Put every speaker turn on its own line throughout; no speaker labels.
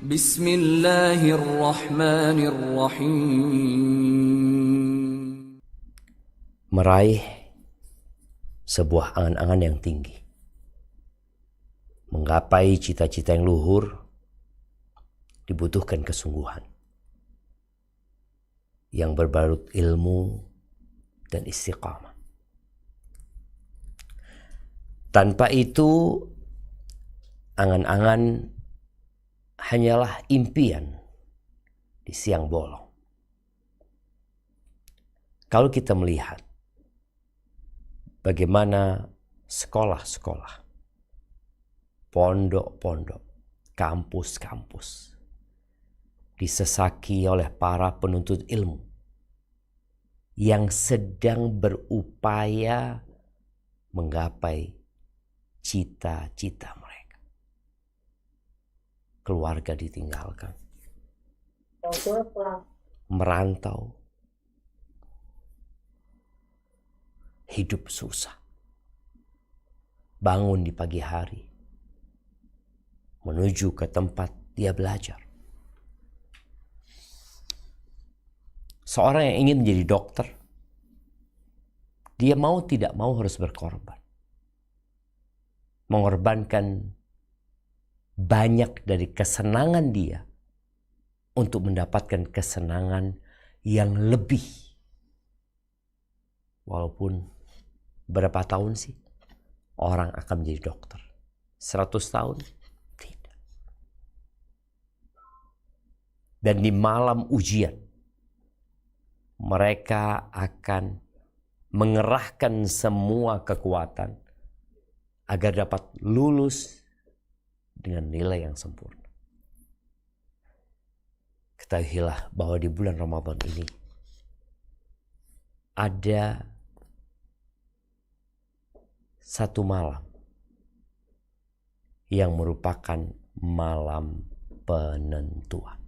Bismillahirrahmanirrahim.
Meraih sebuah angan-angan yang tinggi, menggapai cita-cita yang luhur, dibutuhkan kesungguhan yang berbalut ilmu dan istiqamah. Tanpa itu, angan-angan hanyalah impian di siang bolong. Kalau kita melihat bagaimana sekolah-sekolah, pondok-pondok, kampus-kampus disesaki oleh para penuntut ilmu yang sedang berupaya menggapai cita-cita mereka. Keluarga ditinggalkan, merantau, hidup susah, bangun di pagi hari, menuju ke tempat dia belajar. Seorang yang ingin menjadi dokter, dia mau tidak mau harus berkorban. Mengorbankan banyak dari kesenangan dia untuk mendapatkan kesenangan yang lebih. Walaupun berapa tahun sih orang akan menjadi dokter? 100 tahun? Tidak. Dan di malam ujian, mereka akan mengerahkan semua kekuatan agar dapat lulus dengan nilai yang sempurna. Ketahuilah bahwa di bulan Ramadan ini ada satu malam yang merupakan malam penentuan.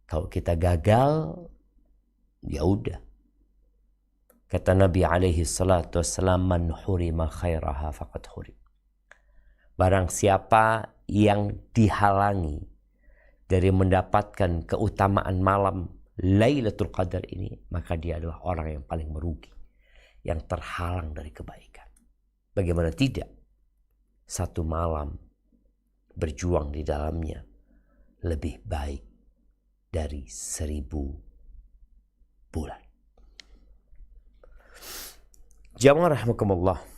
Kalau kita gagal, ya udah. Kata Nabi alaihi salatu wassalam, man hurima khairaha faqad hurim. Barang siapa yang dihalangi dari mendapatkan keutamaan malam Lailatul Qadar ini, maka dia adalah orang yang paling merugi, yang terhalang dari kebaikan. Bagaimana tidak? Satu malam berjuang di dalamnya lebih baik dari 1000 bulan. Jamaah rahimakumullah,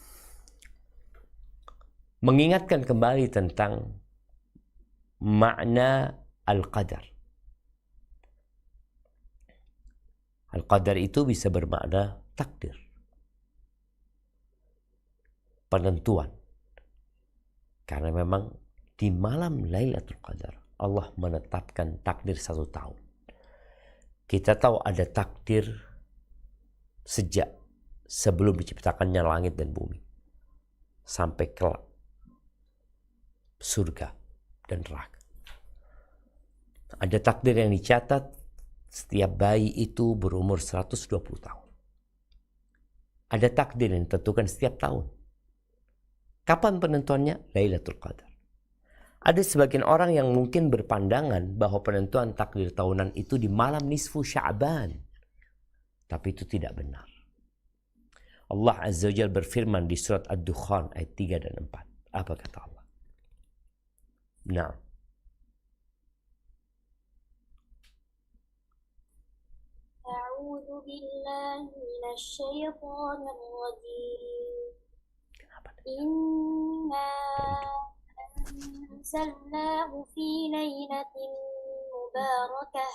mengingatkan kembali tentang makna al-qadar. Al-qadar itu bisa bermakna takdir, penentuan. Karena memang di malam Lailatul Qadar Allah menetapkan takdir 1 tahun. Kita tahu ada takdir sejak sebelum diciptakannya langit dan bumi sampai kelak surga dan neraka. Ada takdir yang dicatat setiap bayi itu berumur 120 tahun. Ada takdir yang ditentukan setiap tahun. Kapan penentuannya? Lailatul Qadar. Ada sebagian orang yang mungkin berpandangan bahwa penentuan takdir tahunan itu di malam nisfu Sya'ban. Tapi itu tidak benar. Allah Azza wa Jalla berfirman di surat Ad-Dukhan ayat 3 dan 4. Apa kata Allah? Nah.
A'udzu billahi minasyaitonir rajim. Inna anzalnahu fi lailatin mubarakah.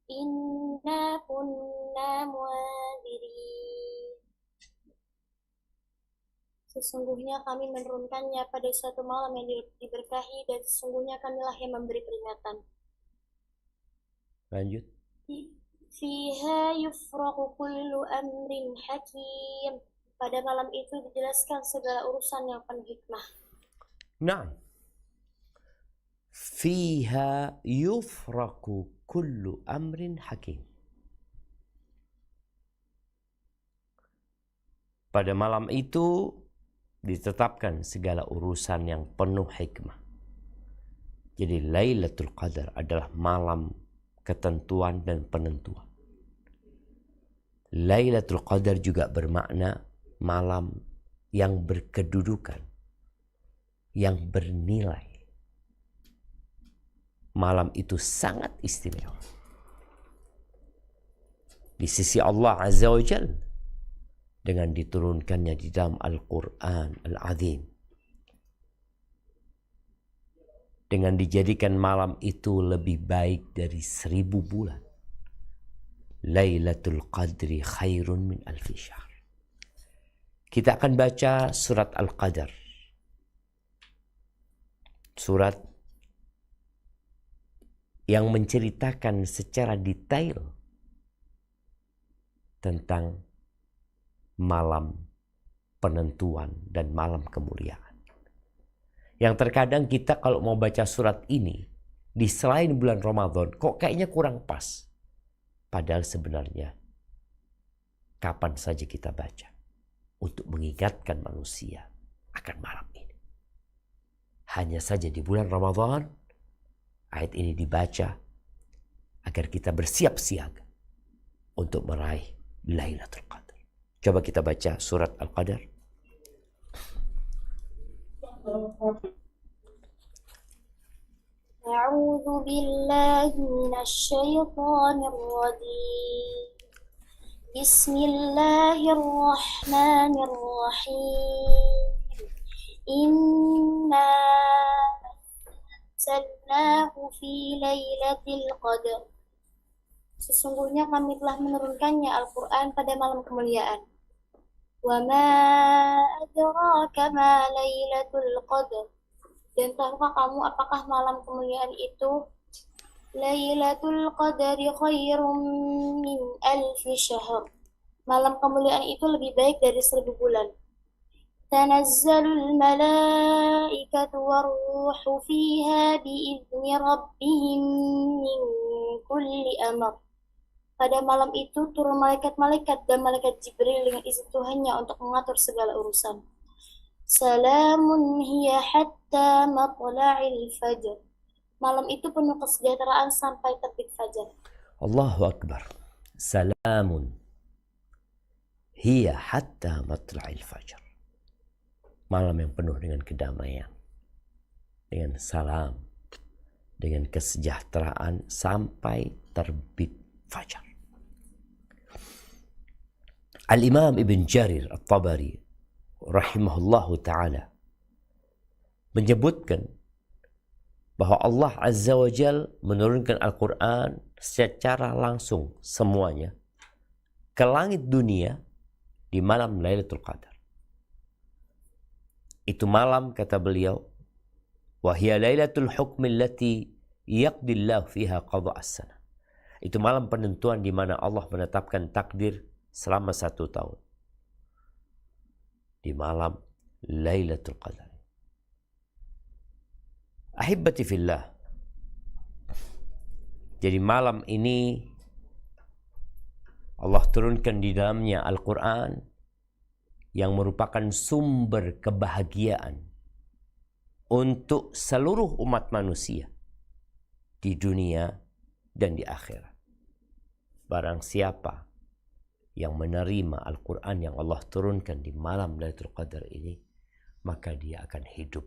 Inna kunna munzirin. Sesungguhnya kami menurunkannya pada suatu malam yang diberkahi, dan sesungguhnya kamilah yang memberi peringatan.
Lanjut.
Fiha yufraqu kullu amrin hakim. Pada malam itu dijelaskan segala urusan yang penuh hikmah.
Nah. Fiha yufraqu kullu amrin hakim. Pada malam itu ditetapkan segala urusan yang penuh hikmah. Jadi Lailatul Qadar adalah malam ketentuan dan penentuan. Lailatul Qadar juga bermakna malam yang berkedudukan, yang bernilai. Malam itu sangat istimewa di sisi Allah Azza wa Jalla dengan diturunkannya di dalam Al-Quran Al-Azim. Dengan dijadikan malam itu lebih baik dari 1000 bulan. Lailatul Qadri khairun min alfi syahr. Kita akan baca surat Al-Qadar. Surat yang menceritakan secara detail tentang malam penentuan dan malam kemuliaan. Yang terkadang kita kalau mau baca surat ini di selain bulan Ramadan kok kayaknya kurang pas. Padahal sebenarnya kapan saja kita baca untuk mengingatkan manusia akan malam ini. Hanya saja di bulan Ramadan ayat ini dibaca agar kita bersiap siaga untuk meraih Lailatul Qadar. Coba kita baca surat Al-Qadar.
أعوذ بالله من الشيطان الرجيم بسم الله الرحمن الرحيم إنا أنزلناه في ليلة القدر. Sesungguhnya kami telah menurunkannya Al-Quran pada malam kemuliaan. Wa ma adraka ma lailatul qadr. Dan tahukah kamu apakah malam kemuliaan itu? Lailatul qadri khairum min alfi syahr. Malam kemuliaan itu lebih baik dari 1000 bulan. Tanazzalul malaikatu warruhu fiha biizni rabbihim min kulli amr. Pada malam itu turun malaikat-malaikat dan malaikat Jibril dengan izin Tuhannya untuk mengatur segala urusan. Salamun hiya hatta matla'il fajr. Malam itu penuh kesejahteraan sampai terbit fajar.
Allahu Akbar. Salamun hiya hatta matla'il fajr. Malam yang penuh dengan kedamaian, dengan salam, dengan kesejahteraan sampai terbit fajar. Al-Imam Ibn Jarir At-Tabari rahimahullahu ta'ala menyebutkan bahwa Allah Azza wa Jal menurunkan Al-Quran secara langsung semuanya ke langit dunia di malam Lailatul Qadar. Itu malam, kata beliau, wahia lailatul hukmi allati yaqdillahu fiha qada as-sana. Itu malam penentuan di mana Allah menetapkan takdir selama 1 tahun. Di malam Lailatul Qadar. Ahibbati fillah. Jadi malam ini Allah turunkan di dalamnya Al-Quran yang merupakan sumber kebahagiaan untuk seluruh umat manusia di dunia dan di akhirat. Barang siapa yang menerima Al-Quran yang Allah turunkan di malam Lailatul Qadar ini, maka dia akan hidup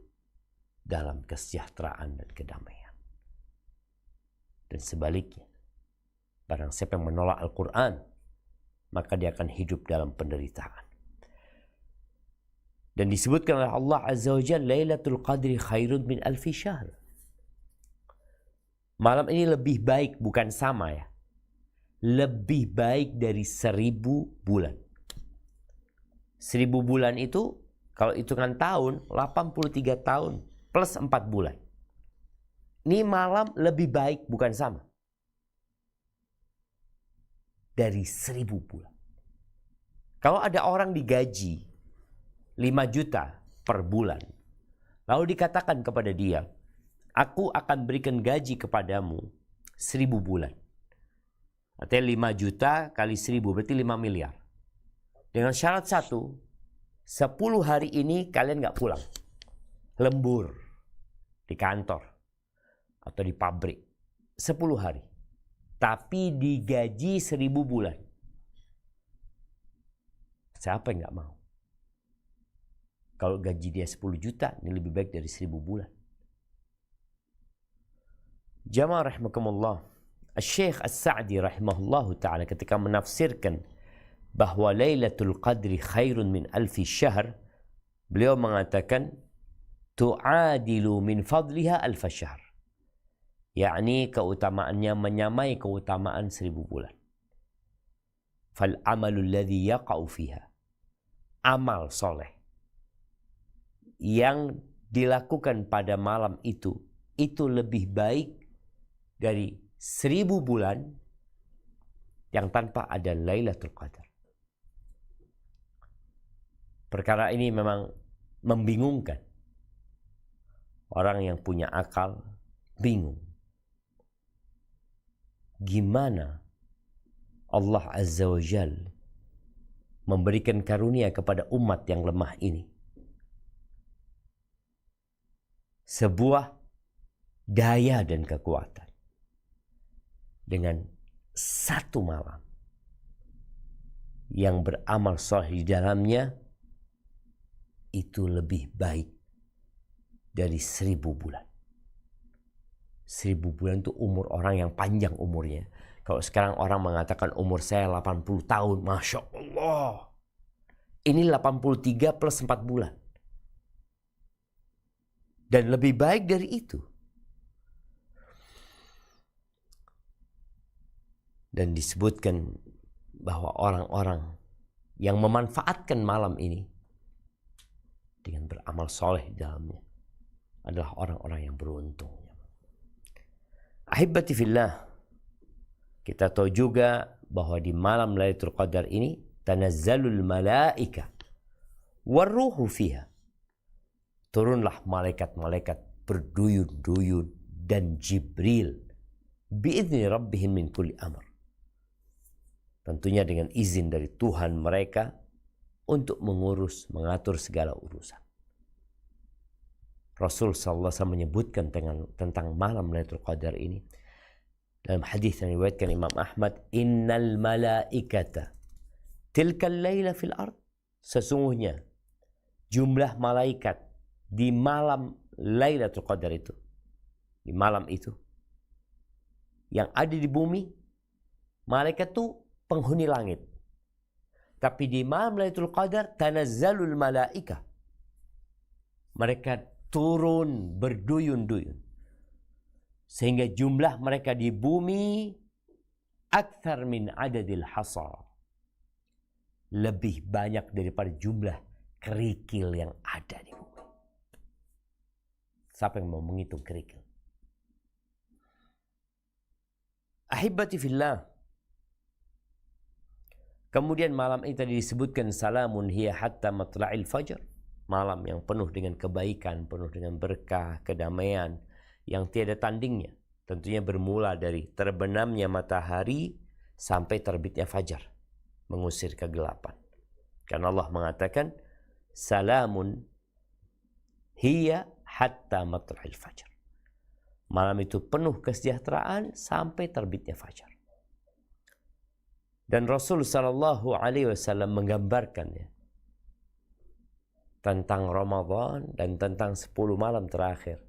dalam kesejahteraan dan kedamaian. Dan sebaliknya, barang siapa yang menolak Al-Quran, maka dia akan hidup dalam penderitaan. Dan disebutkan oleh Allah Azza wa Jalla, Lailatul Qadri khairun min alfi syahr. Malam ini lebih baik, bukan sama ya. Lebih baik dari 1000 bulan. 1000 bulan itu kalau hitungan tahun 83 tahun plus 4 bulan. Ini malam lebih baik, bukan sama, dari 1000 bulan. Kalau ada orang digaji 5 juta per bulan, lalu dikatakan kepada dia, aku akan berikan gaji kepadamu 1000 bulan. Artinya 5 juta kali 1000 berarti 5 miliar. Dengan syarat satu, 10 hari ini kalian gak pulang. Lembur di kantor. atau di pabrik 10 hari. Tapi digaji 1000 bulan. Siapa yang nggak mau? Kalau gaji dia 10 juta, ini lebih baik dari 1000 bulan. Jamaah rahimakumullah. Syekh As-Sa'di rahimahullah ta'ala ketika menafsirkan bahwa Lailatul Qadri khairun min alfi syahr, beliau mengatakan tu'adilu min fadliha alfa syahr. Yakni keutamaannya menyamai keutamaan 1000 bulan. Fal amalul ladzi yaqa'u fiha. Amal soleh yang dilakukan pada malam itu lebih baik dari 1000 bulan yang tanpa ada Lailatul Qadar. Perkara ini memang membingungkan. Orang yang punya akal bingung. Gimana Allah Azza wa Jal memberikan karunia kepada umat yang lemah ini? Sebuah daya dan kekuatan. Dengan satu malam yang beramal saleh di dalamnya itu lebih baik dari 1000 bulan. 1000 bulan itu umur orang yang panjang umurnya. Kalau sekarang orang mengatakan umur saya 80 tahun, Masya Allah. Ini 83 plus 4 bulan. Dan lebih baik dari itu. Dan disebutkan bahwa orang-orang yang memanfaatkan malam ini dengan beramal soleh di dalamnya adalah orang-orang yang beruntung. Ahibati fillah, kita tahu juga bahwa di malam Lailatul Qadar ini tanazzalul malaika waruhu fiha. Turunlah malaikat-malaikat berduyun-duyun dan Jibril biizni rabbihim min kulli amr. Tentunya dengan izin dari Tuhan mereka untuk mengatur segala urusan. Rasul sallallahu alaihi wasallam menyebutkan tentang malam Lailatul Qadar ini dalam hadis yang diriwayatkan Imam Ahmad, innal malaikata tilkal laila fil ard. Sesungguhnya jumlah malaikat di malam Lailatul Qadar itu, di malam itu yang ada di bumi, malaikat itu penghuni langit. Tapi di malam Lailatul Qadar tanazzalul malaika. Mereka turun berduyun-duyun. Sehingga jumlah mereka di bumi akthar min adadil hasa. Lebih banyak daripada jumlah kerikil yang ada di bumi. Siapa yang mau menghitung kerikil? Ahibati fillah. Kemudian malam ini tadi disebutkan salamun hiya hatta matla'il fajr. Malam yang penuh dengan kebaikan, penuh dengan berkah, kedamaian yang tiada tandingnya. Tentunya bermula dari terbenamnya matahari sampai terbitnya fajar. Mengusir kegelapan. Karena Allah mengatakan salamun hiya hatta matla'il fajr. Malam itu penuh kesejahteraan sampai terbitnya fajar. Dan Rasul sallallahu alaihi wasallam menggambarkannya tentang Ramadan dan tentang 10 malam terakhir,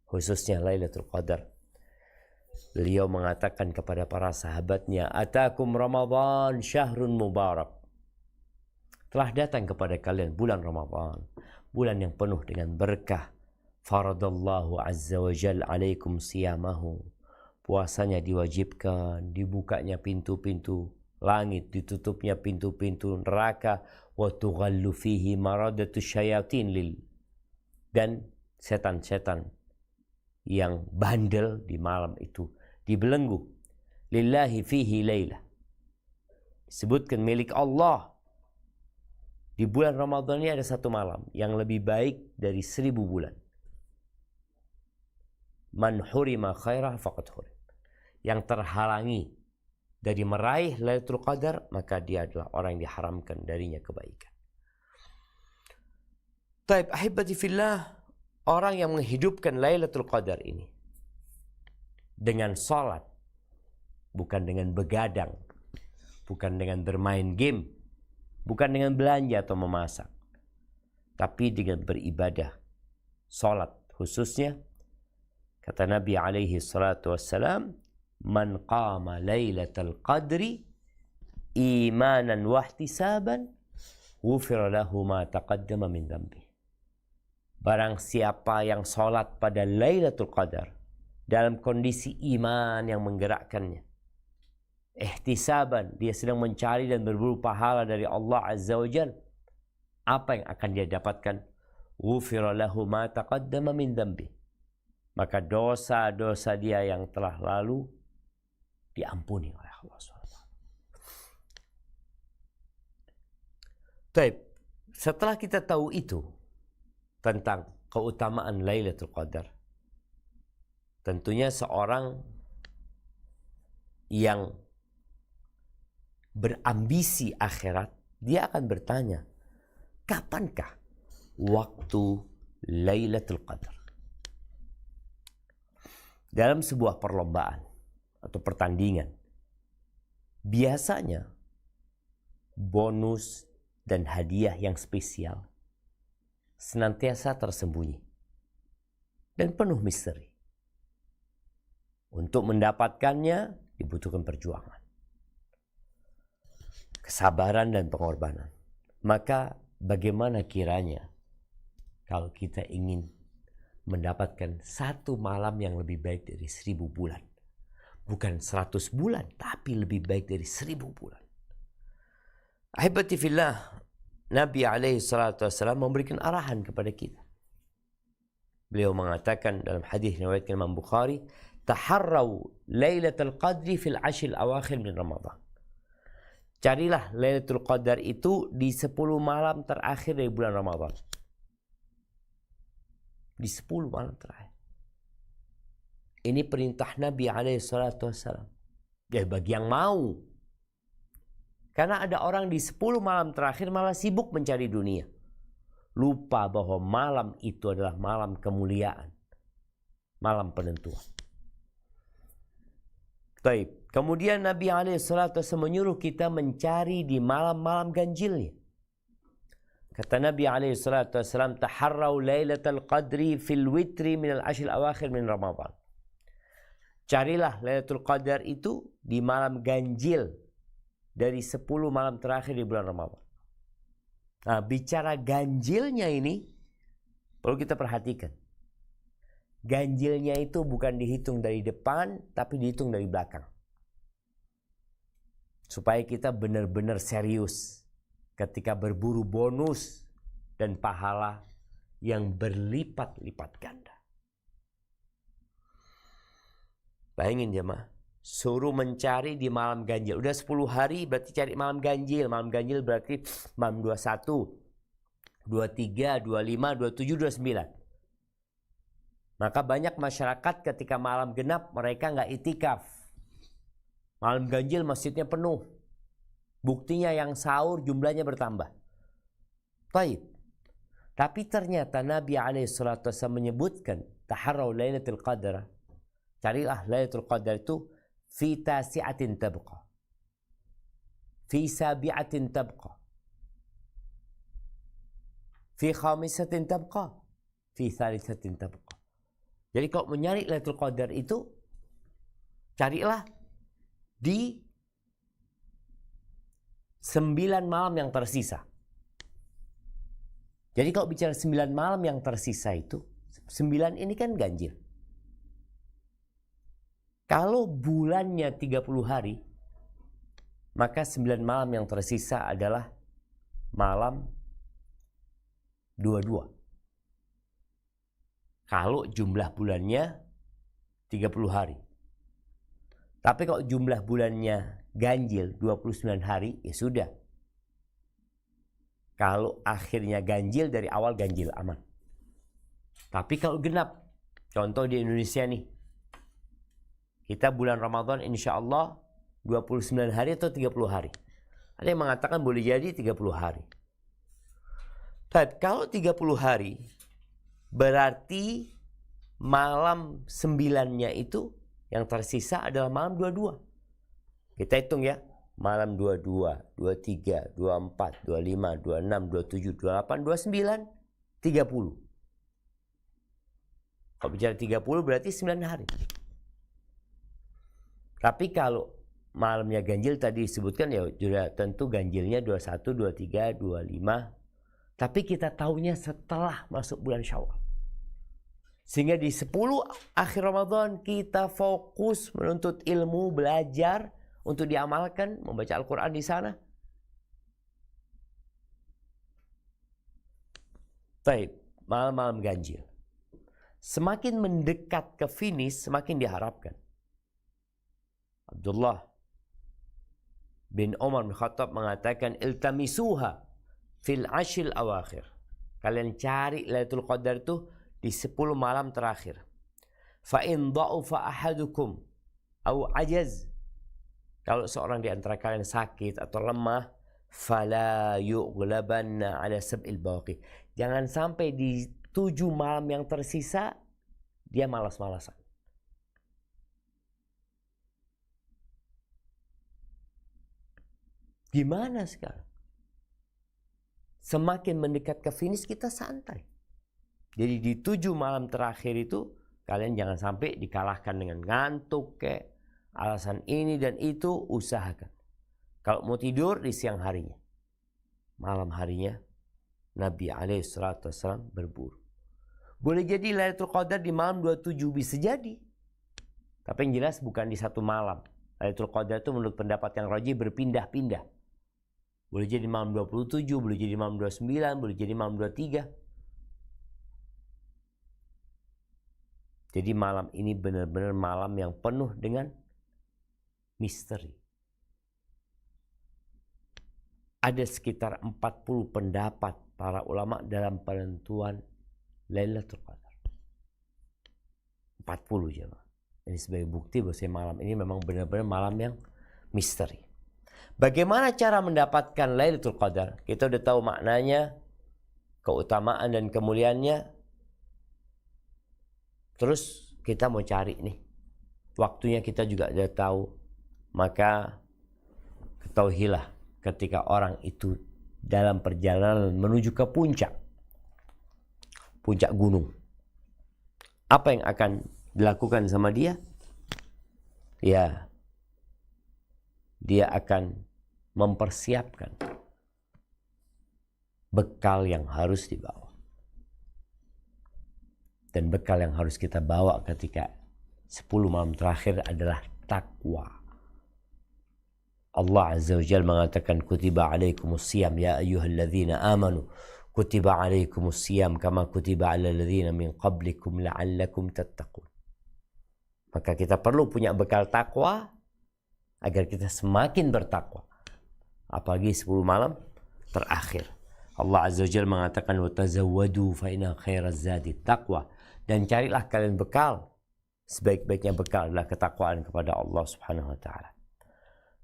khususnya Lailatul Qadar. Beliau mengatakan kepada para sahabatnya, "Atakum Ramadan syahrun mubarak." Telah datang kepada kalian bulan Ramadan, bulan yang penuh dengan berkah. Faradallahu azza wa jalla alaikum siyamahu. Puasanya diwajibkan, dibukanya pintu-pintu langit, ditutupnya pintu-pintu neraka, wa tughallu fihi maradatu syayatin lil, dan setan-setan yang bandel di malam itu dibelenggu. Lillahi fihi lailah. Disebutkan milik Allah. Di bulan Ramadan ini ada satu malam yang lebih baik dari 1000 bulan. Man hurima khairah faqad hurim. Yang terhalangi dari meraih Lailatul Qadar, maka dia adalah orang yang diharamkan darinya kebaikan. Taib ahibati fillah, orang yang menghidupkan Lailatul Qadar ini dengan sholat, bukan dengan begadang, bukan dengan bermain game, bukan dengan belanja atau memasak, tapi dengan beribadah, sholat khususnya. Kata Nabi alaihi salatu wassalam, man qama lailatal qadri imanan wahtisaban ghufira lahu ma taqaddama min dhanbi. Barang siapa yang sholat pada Lailatul Qadar dalam kondisi iman yang menggerakkannya, ihtisaban, dia sedang mencari dan berburu pahala dari Allah Azza wa Jal, apa yang akan dia dapatkan? Ghufira lahu ma taqaddama min dhanbi, maka dosa-dosa dia yang telah lalu diampuni oleh Allah SWT. Baik, setelah kita tahu itu tentang keutamaan Lailatul Qadar, tentunya seorang yang berambisi akhirat, dia akan bertanya, kapankah waktu Lailatul Qadar? Dalam sebuah perlombaan atau pertandingan, biasanya bonus dan hadiah yang spesial senantiasa tersembunyi dan penuh misteri. Untuk mendapatkannya dibutuhkan perjuangan, kesabaran dan pengorbanan. Maka bagaimana kiranya kalau kita ingin mendapatkan satu malam yang lebih baik dari 1000 bulan. Bukan 100 bulan, tapi lebih baik dari 1000 bulan. Ahibati fillah, Nabi alaihi salatu wassalam memberikan arahan kepada kita. Beliau mengatakan dalam hadis yang diriwayatkan Imam Bukhari, taharrau lailatul qadri fil ashil awakhir min Ramadan. Carilah Lailatul Qadar itu di 10 malam terakhir dari bulan Ramadan. Di 10 malam terakhir. Ini perintah Nabi alaihi salatu wassalam. Ya bagi yang mau. Karena ada orang di 10 malam terakhir malah sibuk mencari dunia. Lupa bahwa malam itu adalah malam kemuliaan. Malam penentuan. Baik. Kemudian Nabi SAW menyuruh kita mencari di malam-malam ganjilnya. Kata Nabi SAW, taharrau lailatul qadri fil witri minal ashil awakhir min Ramadan. Carilah Lailatul Qadar itu di malam ganjil dari 10 malam terakhir di bulan Ramadan. Nah, bicara ganjilnya ini perlu kita perhatikan. Ganjilnya itu bukan dihitung dari depan, tapi dihitung dari belakang. Supaya kita benar-benar serius ketika berburu bonus dan pahala yang berlipat-lipat ganda. Bayangin jemaah, suruh mencari di malam ganjil. Udah 10 hari berarti cari malam ganjil. Malam ganjil berarti malam 21, 23, 25, 27, 29. Maka banyak masyarakat ketika malam genap mereka nggak itikaf. Malam ganjil masjidnya penuh. Buktinya yang sahur jumlahnya bertambah. Baik. Tapi ternyata Nabi SAW menyebutkan taharrau lailatul qadar. Carilah Lailatul Qadar itu fi tasi'atin tabqa, fi sabi'atin tabqa, fi khamisatin tabqa, fi thalithatin tabqa. Jadi kalau mencari Lailatul Qadar itu carilah di 9 malam yang tersisa. Jadi kalau bicara 9 malam yang tersisa itu, 9 ini kan ganjil. Kalau bulannya 30 hari, maka 9 malam yang tersisa adalah malam 22. Kalau jumlah bulannya 30 hari. Tapi kalau jumlah bulannya ganjil 29 hari, ya sudah. Kalau akhirnya ganjil, dari awal ganjil, aman. Tapi kalau genap, contoh di Indonesia nih, kita bulan Ramadan insya Allah 29 hari atau 30 hari. Ada yang mengatakan boleh jadi 30 hari. Tapi kalau 30 hari, berarti malam 9-nya itu yang tersisa adalah malam 22. Kita hitung ya. Malam 22, 23, 24, 25, 26, 27, 28, 29, 30. Kalau bicara 30 berarti 9 hari. Tapi kalau malamnya ganjil tadi disebutkan ya sudah tentu ganjilnya 21, 23, 25. Tapi kita tahunya setelah masuk bulan Syawal. Sehingga di 10 akhir Ramadan kita fokus menuntut ilmu, belajar untuk diamalkan, membaca Al-Quran di sana. Baik, malam-malam ganjil. Semakin mendekat ke finish, semakin diharapkan. Abdullah bin Umar bin Khattab mengatakan, iltamisuha fil ashil awakhir. Kalian cari Lailatul Qadar itu di 10 malam terakhir. Fa in dha'ufa ahadukum au ajaz. Kalau seorang di antara kalian sakit atau lemah, fala yughlabanna ala sab'il baqi. Jangan sampai di 7 malam yang tersisa dia malas-malasan. Gimana sekarang? Semakin mendekat ke finish kita santai. Jadi di 7 malam terakhir itu kalian jangan sampai dikalahkan dengan ngantuk kayak alasan ini dan itu, usahakan. Kalau mau tidur di siang harinya. Malam harinya Nabi SAW berburu. Boleh jadi Lailatul Qadar di malam 27 bisa jadi. Tapi yang jelas bukan di satu malam. Lailatul Qadar itu menurut pendapat yang rajih berpindah-pindah. Boleh jadi malam 27, boleh jadi malam 29, boleh jadi malam 23. Jadi malam ini benar-benar malam yang penuh dengan misteri. Ada sekitar 40 pendapat para ulama dalam penentuan Lailatul Qadar. 40 jemaah. Ini sebagai bukti bahwa malam ini memang benar-benar malam yang misteri. Bagaimana cara mendapatkan Lailatul Qadar? Kita udah tahu maknanya, keutamaan dan kemuliaannya. Terus kita mau cari nih. Waktunya kita juga udah tahu. Maka ketahuilah ketika orang itu dalam perjalanan menuju ke puncak gunung, apa yang akan dilakukan sama dia? Ya, dia akan mempersiapkan bekal yang harus dibawa. Dan bekal yang harus kita bawa ketika 10 malam terakhir adalah takwa. Allah Azza wa Jalla mengatakan, kutiba alaikumus siyam ya ayyuhalladzina amanu kutiba alaikumus siyam kama kutiba alal ladzina min qablikum la'allakum tattaqun. Maka kita perlu punya bekal takwa agar kita semakin bertakwa. Apalagi 10 malam terakhir. Allah Azza wa Jalla mengatakan, wa tazawwadu fa inna khairaz zadi taqwa. Dan carilah kalian bekal. Sebaik-baiknya bekal adalah ketakwaan kepada Allah Subhanahu wa taala.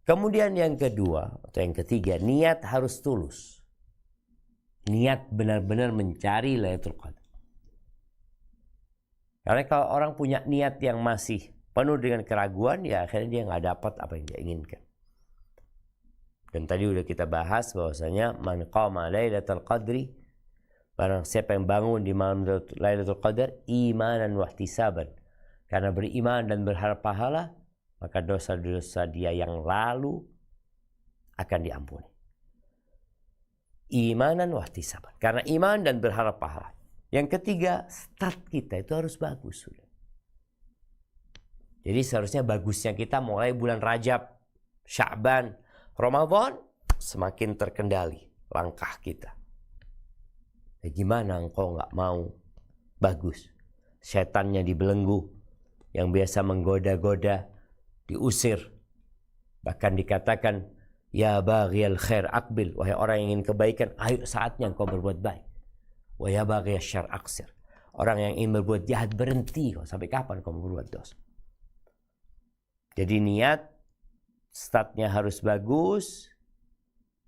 Kemudian yang kedua atau yang ketiga, niat harus tulus. Niat benar-benar mencari Lailatul Qadar. Karena kalau orang punya niat yang masih penuh dengan keraguan, ya akhirnya dia nggak dapat apa yang dia inginkan. Dan tadi udah kita bahas bahwasanya man qama Lailatul Qadri, barang siapa yang bangun di malam Lailatul Qadar imanan wa ihtisaban, karena beriman dan berharap pahala, maka dosa-dosa dia yang lalu akan diampuni. Imanan wa ihtisaban, karena iman dan berharap pahala. Yang ketiga, start kita itu harus bagus sudah. Jadi seharusnya bagusnya kita mulai bulan Rajab, Sya'ban, Ramadan semakin terkendali langkah kita. Ya gimana engkau nggak mau bagus? Setannya dibelenggu, yang biasa menggoda-goda diusir. Bahkan dikatakan, ya baghiyal khair aqbil, wahai orang yang ingin kebaikan, ayo saatnya engkau berbuat baik. Wa ya baghiyal syarr aqsir, orang yang ingin berbuat jahat berhenti, sampai kapan kau berbuat dosa? Jadi niat startnya harus bagus,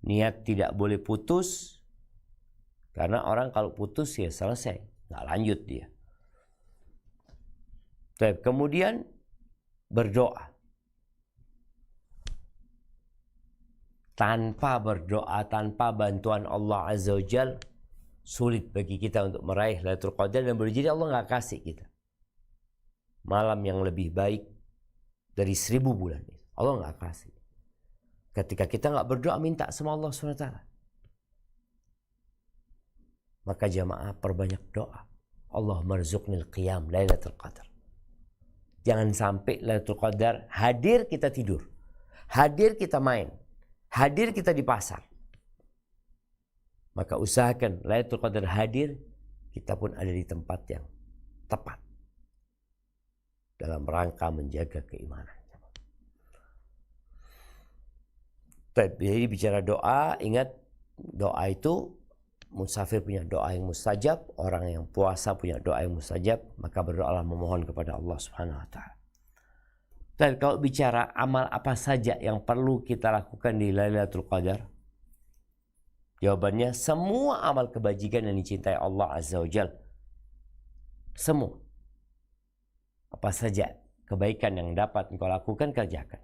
niat tidak boleh putus, karena orang kalau putus ya selesai, nggak lanjut dia. Kemudian berdoa. Tanpa berdoa, tanpa bantuan Allah Azza wa Jal, sulit bagi kita untuk meraih Lailatul Qadar, dan boleh jadi Allah nggak kasih kita malam yang lebih baik dari 1000 bulan. Allah nggak kasih. Ketika kita nggak berdoa, minta sama Allah SWT. Maka jamaah perbanyak doa. Allah marzuqnil qiyam Lailatul Qadar. Jangan sampai Lailatul Qadar hadir kita tidur, hadir kita main, hadir kita di pasar. Maka usahakan Lailatul Qadar hadir, kita pun ada di tempat yang tepat dalam rangka menjaga keimanan. Jadi bicara doa, ingat doa itu musafir punya doa yang mustajab, orang yang puasa punya doa yang mustajab, maka berdoalah memohon kepada Allah Subhanahu wa taala. Dan kalau bicara amal apa saja yang perlu kita lakukan di Lailatul Qadar, jawabannya semua amal kebajikan yang dicintai Allah Azza wa Jalla. Semua. Apa saja kebaikan yang dapat engkau lakukan, kerjakan.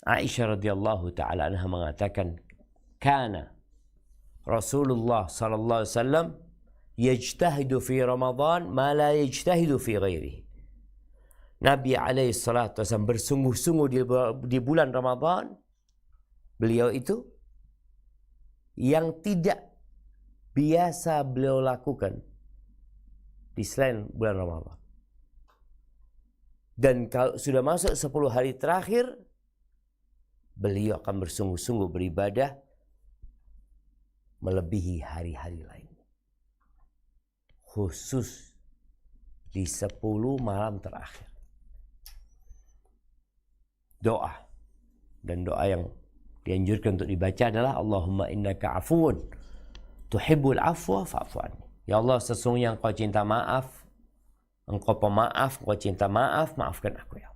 Aisyah radhiyallahu taala anha mengatakan, "Kana Rasulullah sallallahu alaihi wasallam yajtahidu fi Ramadan ma la yajtahidu fi ghairihi." Nabi alaihi salatu wasallam bersungguh-sungguh di bulan Ramadan, beliau itu yang tidak biasa beliau lakukan di selain bulan Ramadan. Dan kalau sudah masuk 10 hari terakhir, beliau akan bersungguh-sungguh beribadah melebihi hari-hari lain. Khusus di 10 malam terakhir. Doa. Dan doa yang dianjurkan untuk dibaca adalah Allahumma innaka afuun tuhibbul afwa fa'fu anni. Ya Allah, sesungguhnya engkau cinta maaf, engkau pemaaf, engkau cinta maaf, maafkan aku ya.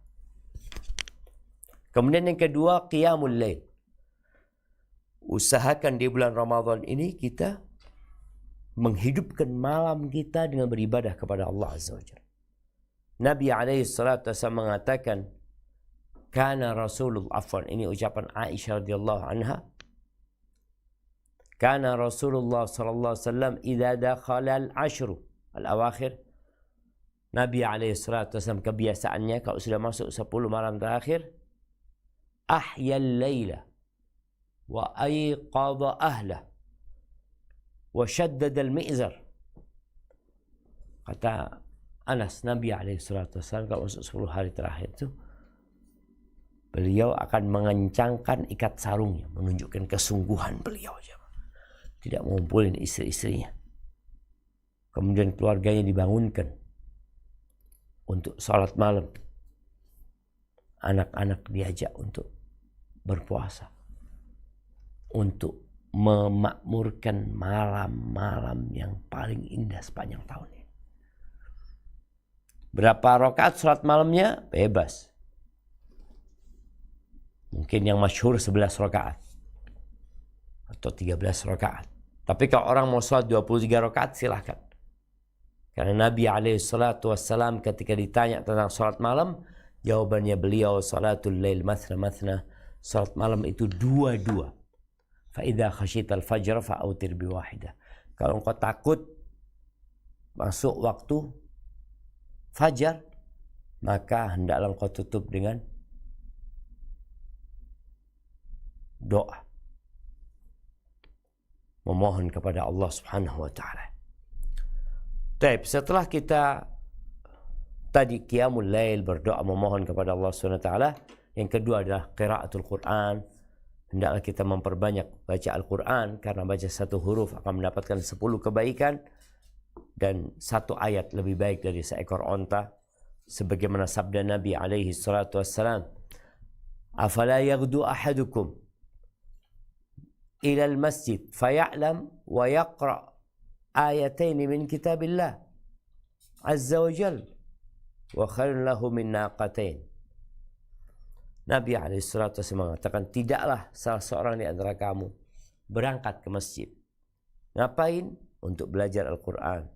Kemudian yang kedua, qiyamul lail. Usahakan di bulan Ramadan ini kita menghidupkan malam kita dengan beribadah kepada Allah Azza wa Jalla. Nabi alaihi salatu wasallam mengatakan, kana Rasulullah, afwan, ini ucapan Aisyah radhiyallahu anha. Kana Rasulullah sallallahu alaihi wasallam idza dakhala al-ashru al-awakhir. Nabi alaihi salatu wasallam kebiasaannya kalau sudah masuk 10 malam terakhir, ahyal laila wa ayqadha ahlah wa shaddada al-mi'zar. Kata Anas, Nabi alaihi salatu wasallam kalau masuk 10 hari terakhir itu beliau akan mengencangkan ikat sarungnya, menunjukkan kesungguhan beliau. Tidak mengumpulin istri-istrinya. Kemudian keluarganya dibangunkan untuk salat malam. Anak-anak diajak untuk berpuasa. Untuk memakmurkan malam-malam yang paling indah sepanjang tahun ini. Berapa rakaat salat malamnya? Bebas. Mungkin yang masyhur 11 rakaat. Atau 13 rakaat. Tapi kalau orang mau sholat 23 rakaat silahkan. Karena Nabi SAW ketika ditanya tentang sholat malam, jawabannya beliau, sholatul lail mathna mathna. Sholat malam itu dua-dua. Fa'idha khasyital fajr fa'autir biwahidah. Kalau engkau takut masuk waktu fajar, maka hendaklah engkau tutup dengan doa. Memohon kepada Allah Subhanahu wa taala. Baik, setelah kita tadi qiyamul lail, berdoa memohon kepada Allah Subhanahu wa taala, yang kedua adalah qiraatul Quran. Hendaklah kita memperbanyak baca Al-Quran, karena baca satu huruf akan mendapatkan 10 kebaikan dan satu ayat lebih baik dari seekor onta, sebagaimana sabda Nabi alaihi salatu wassalam, afala yaghdu ahadukum ila al-masjid faya'lam wa yaqra ayatain min kitabillah azza wa jal wa khairun lahu min naqatain. Nabi alaihi salatu wasallam mengatakan, tidaklah salah seorang di antara kamu berangkat ke masjid. Ngapain? Untuk belajar Al-Quran,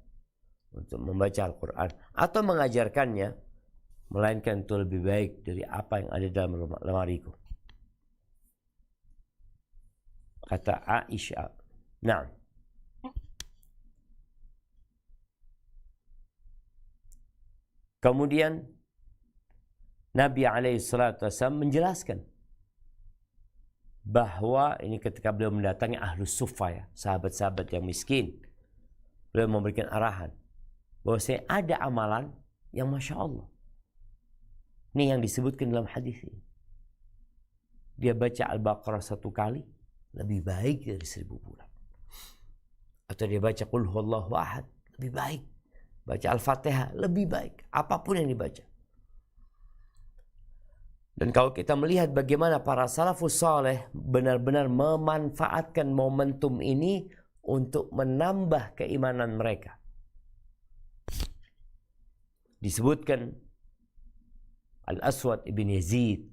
untuk membaca Al-Quran atau mengajarkannya, melainkan itu lebih baik dari apa yang ada dalam lemariku. Kata Aisyah. Nah, kemudian Nabi SAW menjelaskan bahwa ini ketika beliau mendatangi Ahlus Suffah, ya, sahabat-sahabat yang miskin, beliau memberikan arahan bahwa saya ada amalan yang Masya Allah. Ini yang disebutkan dalam hadis ini. Dia baca Al-Baqarah 1 kali lebih baik dari 1000 bulan. Atau dia baca Qul Huwallahu Ahad lebih baik. Baca Al-Fatihah lebih baik. Apapun yang dibaca. Dan kalau kita melihat bagaimana para salafus saleh benar-benar memanfaatkan momentum ini untuk menambah keimanan mereka. Disebutkan Al-Aswad ibn Yazid,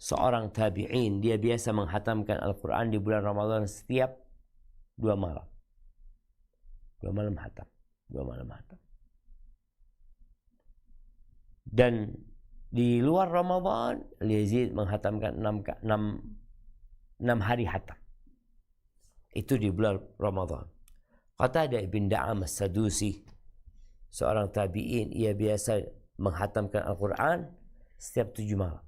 seorang tabi'in, dia biasa menghatamkan Al-Quran di bulan Ramadan setiap 2 malam. 2 malam hatam. 2 malam hatam. Dan di luar Ramadan, Yazid menghatamkan 6 hari hatam. Itu di bulan Ramadan. Qatadah ibn Da'am as-Sadusi, seorang tabi'in, ia biasa menghatamkan Al-Quran setiap 7 malam.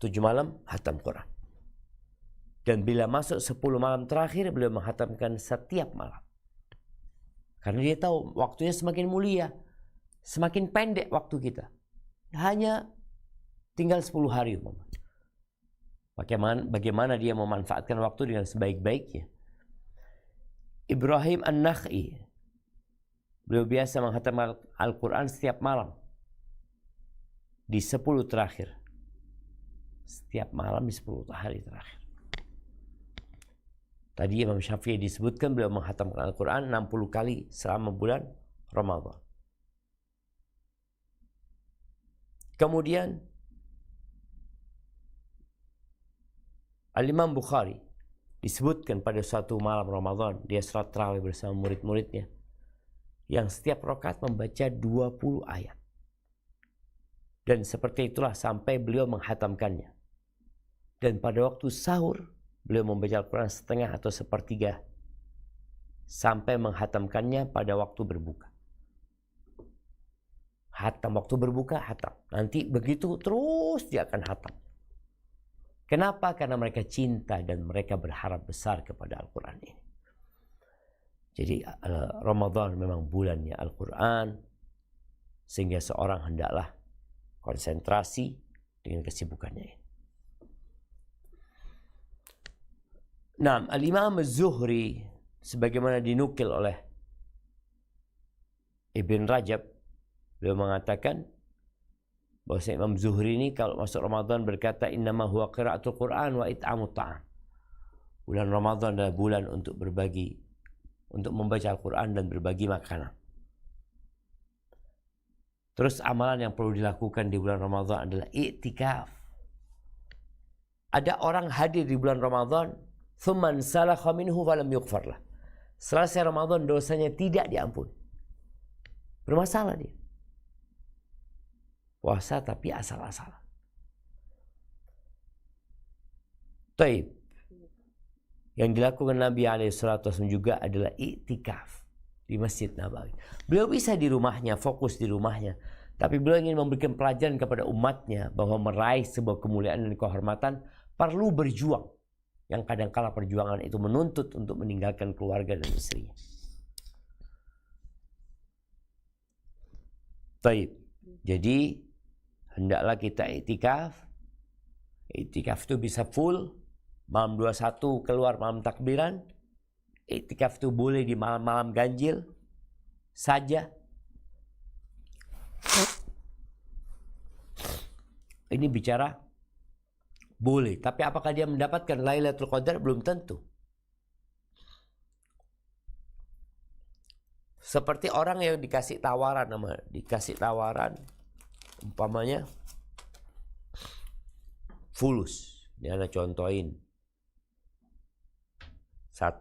7 malam hatam Quran. Dan bila masuk 10 malam terakhir, beliau menghatamkan setiap malam. Karena dia tahu waktunya semakin mulia, semakin pendek waktu kita. Hanya tinggal 10 hari. Bagaimana dia memanfaatkan waktu dengan sebaik-baiknya. Ibrahim An-Nakhai, beliau biasa menghatam Al-Quran setiap malam. Di 10 terakhir. Setiap malam di 10 hari terakhir. Tadi Imam Syafi'i disebutkan beliau menghatamkan Al-Quran 60 kali selama bulan Ramadan. Kemudian Al-Imam Bukhari disebutkan pada suatu malam Ramadan, dia salat tarawih bersama murid-muridnya, yang setiap rakaat membaca 20 ayat. Dan seperti itulah sampai beliau menghatamkannya. Dan pada waktu sahur, beliau membaca Al-Quran setengah atau sepertiga sampai menghatamkannya pada waktu berbuka. Hatam waktu berbuka, hatam. Nanti begitu terus dia akan hatam. Kenapa? Karena mereka cinta dan mereka berharap besar kepada Al-Quran ini. Jadi Ramadan memang bulannya Al-Quran, sehingga seorang hendaklah konsentrasi dengan kesibukannya ini. Nah, Al-Imam Az-Zuhri, sebagaimana dinukil oleh Ibn Rajab, beliau mengatakan bahwa Imam Zuhri ini kalau masuk Ramadan berkata, innama huwa qiraatul Quran wa it'amut ta'am. Bulan Ramadan adalah bulan untuk berbagi, untuk membaca Al-Quran dan berbagi makanan. Terus amalan yang perlu dilakukan di bulan Ramadan adalah i'tikaf. Ada orang hadir di bulan Ramadan, thumman salakha minhu falam yughfar lah. Selesai Ramadan dosanya tidak diampuni. Bermasalah dia. Puasa tapi asal-asalan. Taib. Yang dilakukan Nabi SAW juga adalah i'tikaf di Masjid Nabawi. Beliau bisa di rumahnya, fokus di rumahnya. Tapi beliau ingin memberikan pelajaran kepada umatnya bahwa meraih sebuah kemuliaan dan kehormatan perlu berjuang. Yang kadangkala perjuangan itu menuntut untuk meninggalkan keluarga dan istrinya. Taib. Jadi hendaklah kita i'tikaf. I'tikaf itu bisa full. Malam 21 keluar malam takbiran. I'tikaf itu boleh di malam-malam ganjil saja. Ini bicara boleh. Tapi apakah dia mendapatkan Lailatul Qadar? Belum tentu. Seperti orang yang dikasih tawaran, umpamanya fulus. Ini ada contohin. 1.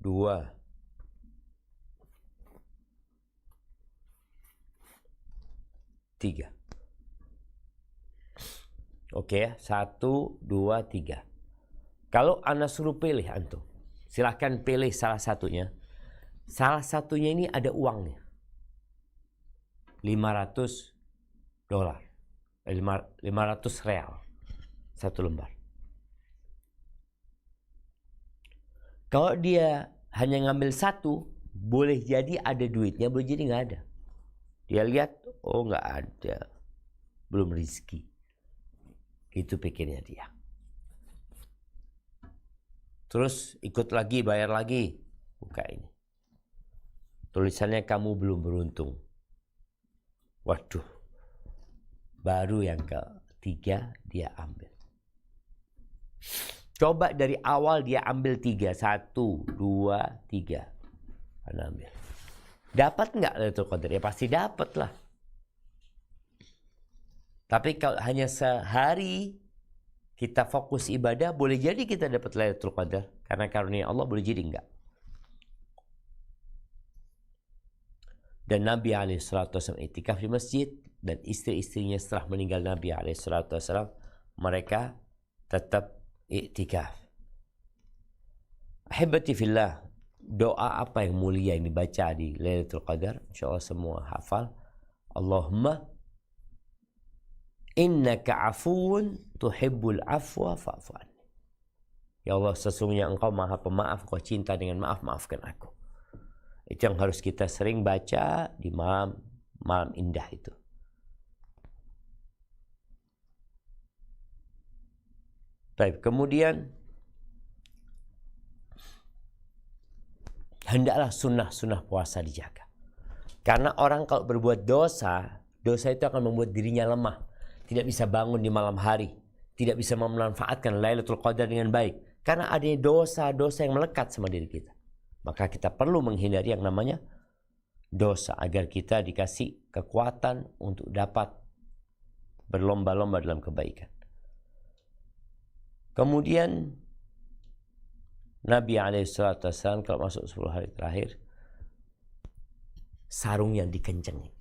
2, 3. Oke ya, 1, 2, 3. Kalau Anda suruh pilih antum, silahkan pilih salah satunya. Salah satunya ini ada uangnya. $500. 500 real. Satu lembar. Kalau dia hanya ngambil satu, boleh jadi ada duitnya, boleh jadi nggak ada. Dia lihat, oh nggak ada. Belum rezeki. Itu pikirnya dia. Terus ikut lagi, bayar lagi. Buka ini. Tulisannya kamu belum beruntung. Waduh. Baru yang ketiga dia ambil. Coba dari awal dia ambil 3. 1, 2, 3. Anda ambil. Dapat nggak Lailatul Qadar? Ya pasti dapat lah. Tapi kalau hanya sehari kita fokus ibadah, boleh jadi kita dapat Lailatul Qadar. Karena karunia Allah boleh jadi enggak. Dan Nabi SAW itikaf di masjid. Dan istri-istrinya setelah meninggal Nabi SAW, mereka tetap iktikaf. Ahibati fillah, doa apa yang mulia yang dibaca di Lailatul Qadar? InsyaAllah semua hafal. Allahumma innaka afuun tuhibbul afwa fa'fu anni. Ya Allah, sesungguhnya Engkau Maha Pemaaf, Engkau cinta dengan maaf, maafkan aku. Itu yang harus kita sering baca di malam indah itu. Baik, kemudian hendaklah sunnah puasa dijaga. Karena orang kalau berbuat dosa itu akan membuat dirinya lemah. Tidak bisa bangun di malam hari. Tidak bisa memanfaatkan Lailatul Qadar dengan baik. Karena ada dosa-dosa yang melekat sama diri kita. Maka kita perlu menghindari yang namanya dosa. Agar kita dikasih kekuatan untuk dapat berlomba-lomba dalam kebaikan. Kemudian Nabi SAW kalau masuk 10 hari terakhir, sarungnya dikencengin.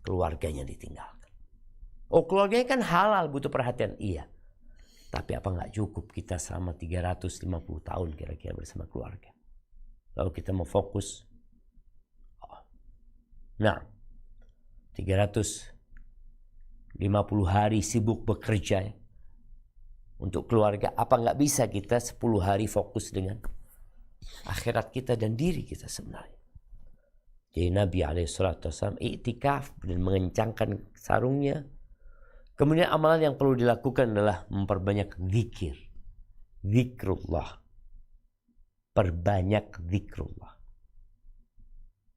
Keluarganya ditinggalkan. Oh, keluarganya kan halal, butuh perhatian. Iya. Tapi apa nggak cukup kita selama 350 tahun kira-kira bersama keluarga. Lalu kita mau fokus. Nah, 350 hari sibuk bekerja ya. Untuk keluarga, apa nggak bisa kita 10 hari fokus dengan akhirat kita dan diri kita sebenarnya. Jadi Nabi SAW iktikaf dan mengencangkan sarungnya. Kemudian amalan yang perlu dilakukan adalah memperbanyak zikir. Zikrullah. Perbanyak zikrullah.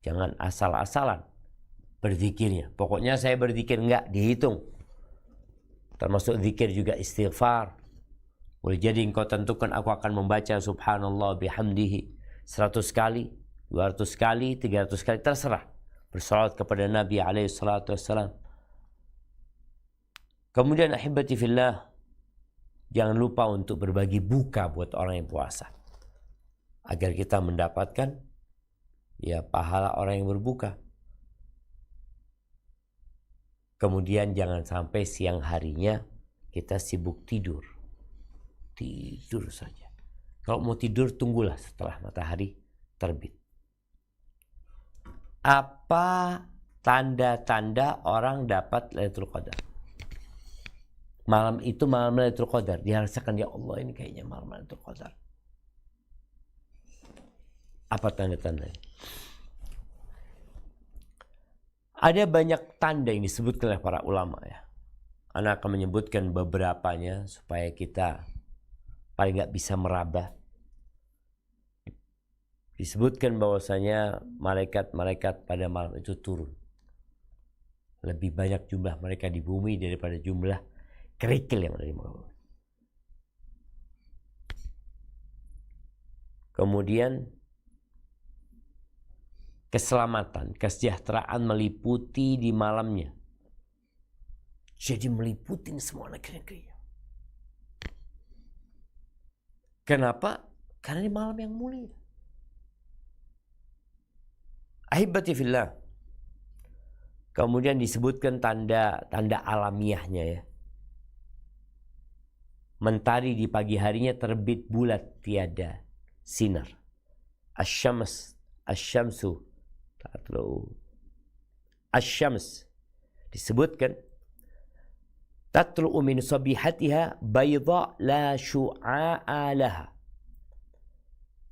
Jangan asal-asalan berzikirnya. Pokoknya saya berzikir, enggak dihitung. Termasuk zikir juga istighfar. Boleh jadi engkau tentukan aku akan membaca subhanallah bihamdihi 100 kali, 200 kali, 300 kali, terserah. Bersalawat kepada Nabi SAW. Kemudian ahibati fillah, jangan lupa untuk berbagi buka buat orang yang puasa. Agar kita mendapatkan ya pahala orang yang berbuka. Kemudian jangan sampai siang harinya kita sibuk tidur. Tidur saja. Kalau mau tidur, tunggulah setelah matahari terbit. Apa tanda-tanda orang dapat Lailatul Qadar? Malam itu malam Lailatul Qadar. Dia rasakan, ya Allah ini kayaknya malam Lailatul Qadar. Apa tanda-tandanya? Ada banyak tanda yang disebutkan oleh para ulama ya. Ana akan menyebutkan beberapanya supaya kita paling nggak bisa meraba. Disebutkan bahwasanya malaikat-malaikat pada malam itu turun. Lebih banyak jumlah mereka di bumi daripada jumlah kerikil yang ada di malam. Kemudian keselamatan, kesejahteraan meliputi di malamnya. Jadi meliputi semua negeri-negerinya. Kenapa? Karena ini malam yang mulia. Ahibati fillah. Kemudian disebutkan tanda alamiahnya ya. Mentari di pagi harinya terbit bulat tiada sinar. Asyamsu disebutkan tatlu'u min sabihatiha bayda la syu'a'a laha.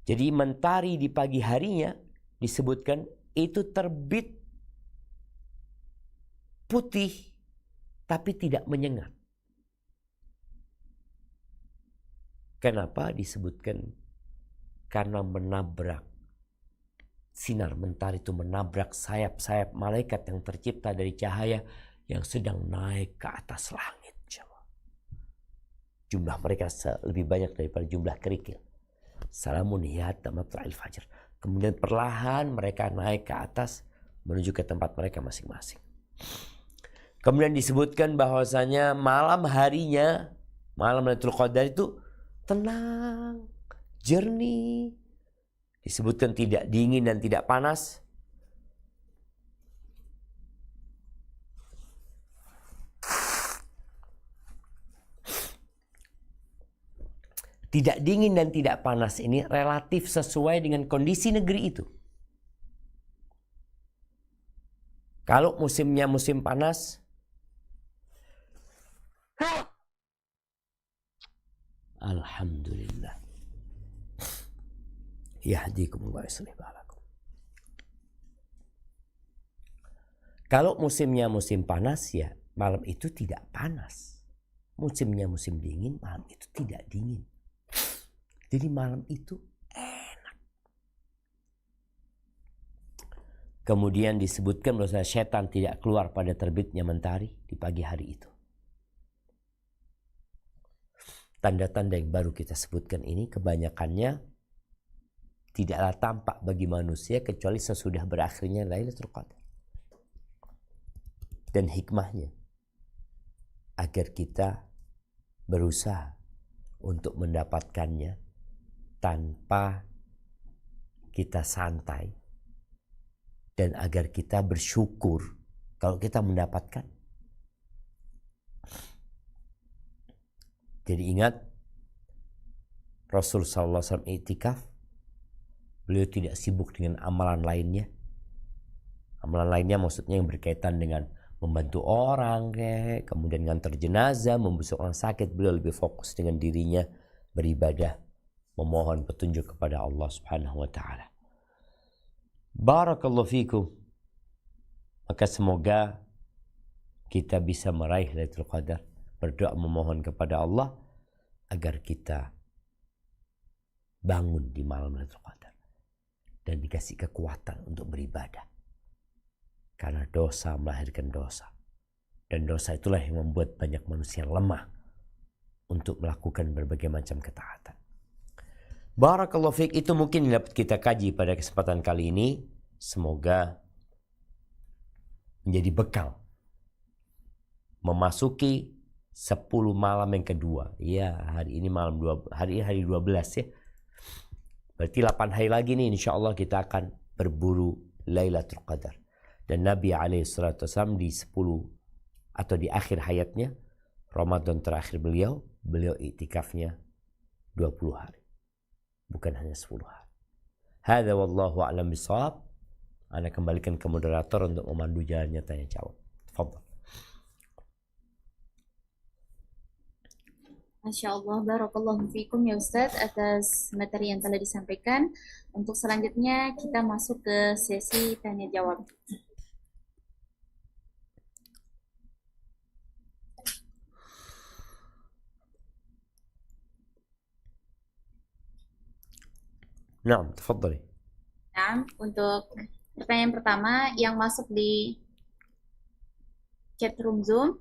Jadi mentari di pagi harinya disebutkan itu terbit putih tapi tidak menyengat. Kenapa disebutkan? Karena menabrak. Sinar mentari itu menabrak sayap-sayap malaikat yang tercipta dari cahaya yang sedang naik ke atas langit. Jumlah mereka lebih banyak daripada jumlah kerikil. Salamun hiya hatta matla'il fajr. Kemudian perlahan mereka naik ke atas menuju ke tempat mereka masing-masing. Kemudian disebutkan bahwasanya malam harinya, malam Lailatul Qadar itu tenang, jernih. Disebutkan tidak dingin dan tidak panas. Tidak dingin dan tidak panas ini relatif sesuai dengan kondisi negeri itu. Kalau musimnya musim panas, alhamdulillah. Yahdikumullah yuslih balakum. Kalau musimnya musim panas ya malam itu tidak panas. Musimnya musim dingin, malam itu tidak dingin. Jadi malam itu enak. Kemudian disebutkan bahwa setan tidak keluar pada terbitnya mentari di pagi hari itu. Tanda-tanda yang baru kita sebutkan ini kebanyakannya tidaklah tampak bagi manusia kecuali sesudah berakhirnya Lailatul Qadar. Dan hikmahnya agar kita berusaha untuk mendapatkannya tanpa kita santai dan agar kita bersyukur kalau kita mendapatkan. Jadi ingat Rasul sallallahu alaihi wasallam i'tikaf, beliau tidak sibuk dengan amalan lainnya. Amalan lainnya maksudnya yang berkaitan dengan membantu orang, kemudian ngantar jenazah, membusuk orang sakit. Beliau lebih fokus dengan dirinya beribadah, memohon petunjuk kepada Allah Subhanahu wa taala. Barakallahu fikum. Maka semoga kita bisa meraih Lailatul Qadar, berdoa memohon kepada Allah agar kita bangun di malam Lailatul Qadar dan dikasih kekuatan untuk beribadah. Karena dosa melahirkan dosa. Dan dosa itulah yang membuat banyak manusia lemah untuk melakukan berbagai macam ketaatan. Barakallahu fiik, itu mungkin dapat kita kaji pada kesempatan kali ini. Semoga menjadi bekal memasuki 10 malam yang kedua. Ya, hari ini hari 12 ya. Berarti 8 hari lagi nih insyaallah kita akan berburu Lailatul Qadar. Dan Nabi SAW di 10 atau di akhir hayatnya, Ramadan terakhir beliau iktikafnya 20 hari. Bukan hanya 10 hari. Hadza wallahu a'lam bishawab. Ana kembalikan ke moderator untuk memandu jalannya tanya jawab. Tafadhal.
Masya Allah, barakallahu fiikum ya Ustadz atas materi yang telah disampaikan. Untuk selanjutnya kita masuk ke sesi tanya jawab.
Naam, tafadhali.
Nah, untuk pertanyaan pertama yang masuk di chat room Zoom.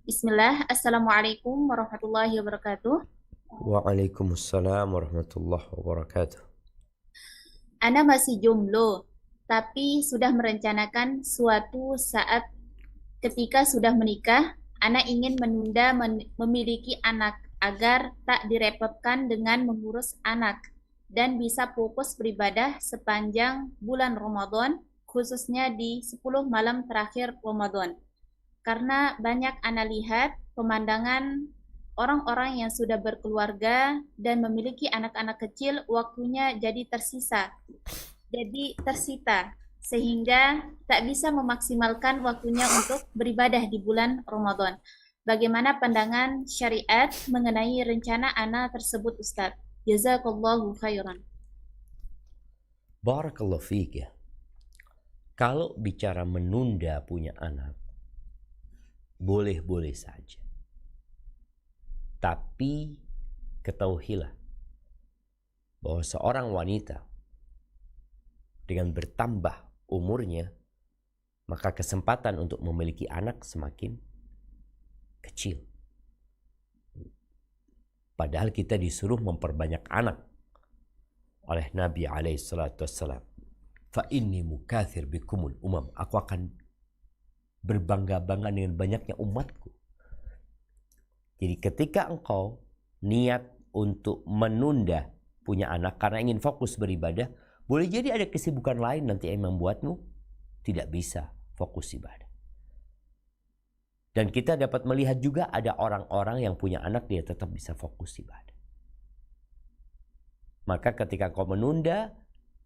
Bismillah, Assalamualaikum warahmatullahi wabarakatuh.
Waalaikumsalam warahmatullahi wabarakatuh.
Ana masih jomblo, tapi sudah merencanakan suatu saat ketika sudah menikah, Ana ingin menunda memiliki anak agar tak direpotkan dengan mengurus anak dan bisa fokus beribadah sepanjang bulan Ramadan, khususnya di 10 malam terakhir Ramadan. Karena banyak Ana lihat pemandangan orang-orang yang sudah berkeluarga dan memiliki anak-anak kecil waktunya jadi tersita sehingga tak bisa memaksimalkan waktunya untuk beribadah di bulan Ramadan. Bagaimana pandangan syariat mengenai rencana Ana tersebut, Ustadz? Jazakallahu khairan.
Barakallahu fiik ya. Kalau bicara menunda punya anak, boleh-boleh saja. Tapi ketahuilah bahwa seorang wanita dengan bertambah umurnya, maka kesempatan untuk memiliki anak semakin kecil. Padahal kita disuruh memperbanyak anak oleh Nabi SAW. Fa inni mukathir bikumul umam. Aku akan berbangga-bangga dengan banyaknya umatku. Jadi ketika engkau niat untuk menunda punya anak karena ingin fokus beribadah, boleh jadi ada kesibukan lain nanti yang membuatmu tidak bisa fokus ibadah. Dan kita dapat melihat juga ada orang-orang yang punya anak dia tetap bisa fokus ibadah. Maka ketika kau menunda,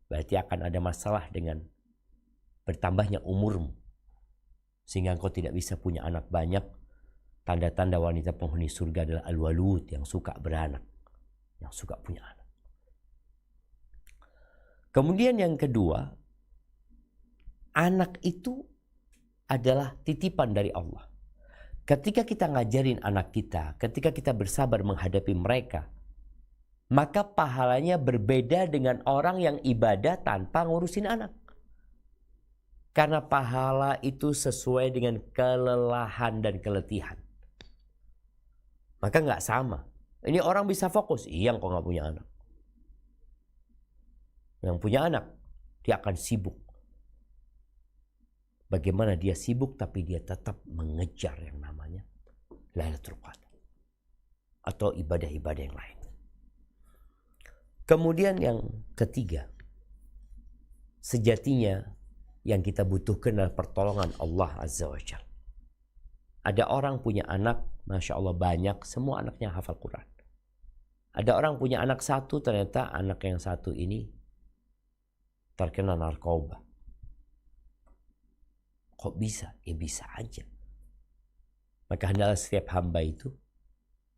berarti akan ada masalah dengan bertambahnya umurmu. Sehingga kau tidak bisa punya anak banyak. Tanda-tanda wanita penghuni surga adalah al-walud, yang suka beranak, yang suka punya anak. Kemudian yang kedua, anak itu adalah titipan dari Allah. Ketika kita ngajarin anak kita, ketika kita bersabar menghadapi mereka, maka pahalanya berbeda dengan orang yang ibadah tanpa ngurusin anak. Karena pahala itu sesuai dengan kelelahan dan keletihan. Maka nggak sama. Ini orang bisa fokus, iya kok nggak punya anak. Yang punya anak, dia akan sibuk. Bagaimana dia sibuk tapi dia tetap mengejar yang namanya Lailatul Qadar atau ibadah-ibadah yang lain. Kemudian yang ketiga, sejatinya yang kita butuhkan adalah pertolongan Allah Azza wa Jalla. Ada orang punya anak, Masya Allah banyak, semua anaknya hafal Quran. Ada orang punya anak satu, ternyata anak yang satu ini terkena narkoba. Kok bisa? Ya bisa aja. Maka hendaklah setiap hamba itu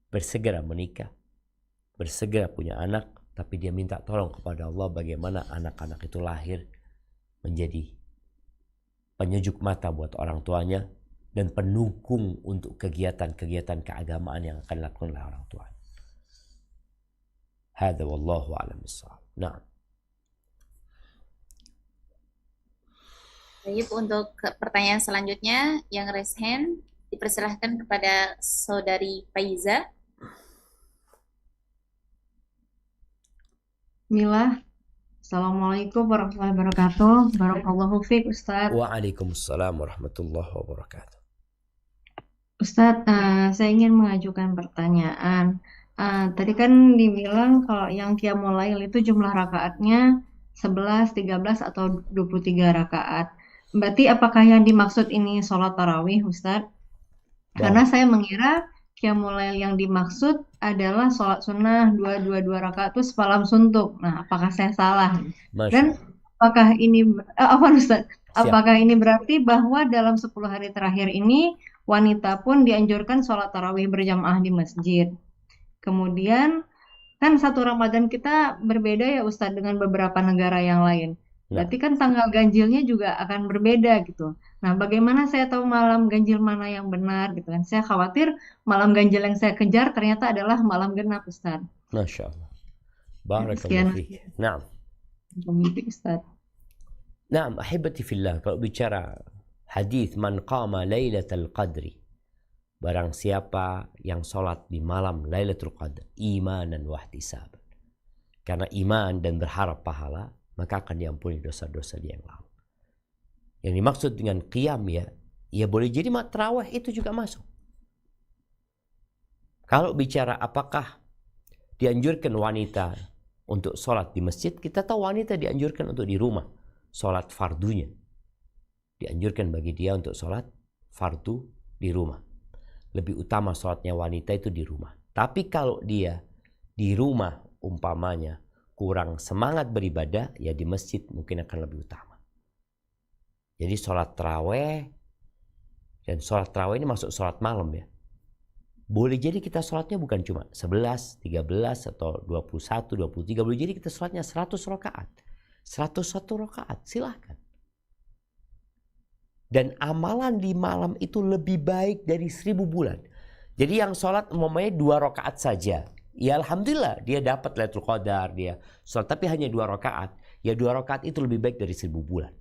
bersegera menikah, bersegera punya anak, tapi dia minta tolong kepada Allah bagaimana anak-anak itu lahir menjadi penyejuk mata buat orang tuanya dan pendukung untuk kegiatan-kegiatan keagamaan yang akan dilakukan oleh orang tuanya. Hadza wallahu a'lam bissawab. Nah.
Baik, untuk pertanyaan selanjutnya yang raise hand dipersilahkan kepada saudari Faiza.
Bismillah. Assalamualaikum warahmatullahi wabarakatuh. Barakallahu fiik Ustadz.
Waalaikumsalam warahmatullahi wabarakatuh.
Ustadz, saya ingin mengajukan pertanyaan. Tadi kan dibilang kalau yang Qiyamul Lail itu jumlah rakaatnya 11, 13 atau 23 rakaat. Berarti apakah yang dimaksud ini sholat tarawih, Ustadz? Karena saya mengira Qiyamul Lail yang dimaksud adalah sholat sunnah 2 rakaat itu semalam suntuk. Nah, apakah saya salah? Dan apakah ini Ustaz? Apakah ini berarti bahwa dalam 10 hari terakhir ini wanita pun dianjurkan sholat tarawih berjamaah di masjid? Kemudian kan satu Ramadan kita berbeda ya Ustadz dengan beberapa negara yang lain. Berarti kan tanggal ganjilnya juga akan berbeda gitu. Nah, bagaimana saya tahu malam ganjil mana yang benar gitu kan? Saya khawatir malam ganjil yang saya kejar ternyata adalah malam genap, Ustaz.
Masya Allah. Barakallahu fiik. Naam.
Ustaz.
Naam, ahibati fillah. Kalau bicara hadis man qama lailatul qadri, barang siapa yang sholat di malam Lailatul Qadar imanan wa ihtisaban, karena iman dan berharap pahala, maka akan diampuni dosa-dosa dia yang lalu. Yang dimaksud dengan qiyam ya boleh jadi tarawih itu juga masuk. Kalau bicara apakah dianjurkan wanita untuk sholat di masjid, kita tahu wanita dianjurkan untuk di rumah. Sholat fardunya. Dianjurkan bagi dia untuk sholat fardu di rumah. Lebih utama sholatnya wanita itu di rumah. Tapi kalau dia di rumah umpamanya kurang semangat beribadah, ya di masjid mungkin akan lebih utama. Jadi sholat taraweh, dan sholat taraweh ini masuk sholat malam ya. Boleh jadi kita sholatnya bukan cuma 11, 13, atau 21, 23. Boleh jadi kita sholatnya 100 rakaat. 101 rakaat, silahkan. Dan amalan di malam itu lebih baik dari 1000 bulan. Jadi yang sholat umpamanya 2 rakaat saja. Ya Alhamdulillah dia dapat Lailatul Qadar, dia sholat tapi hanya 2 rakaat. Ya 2 rakaat itu lebih baik dari 1000 bulan.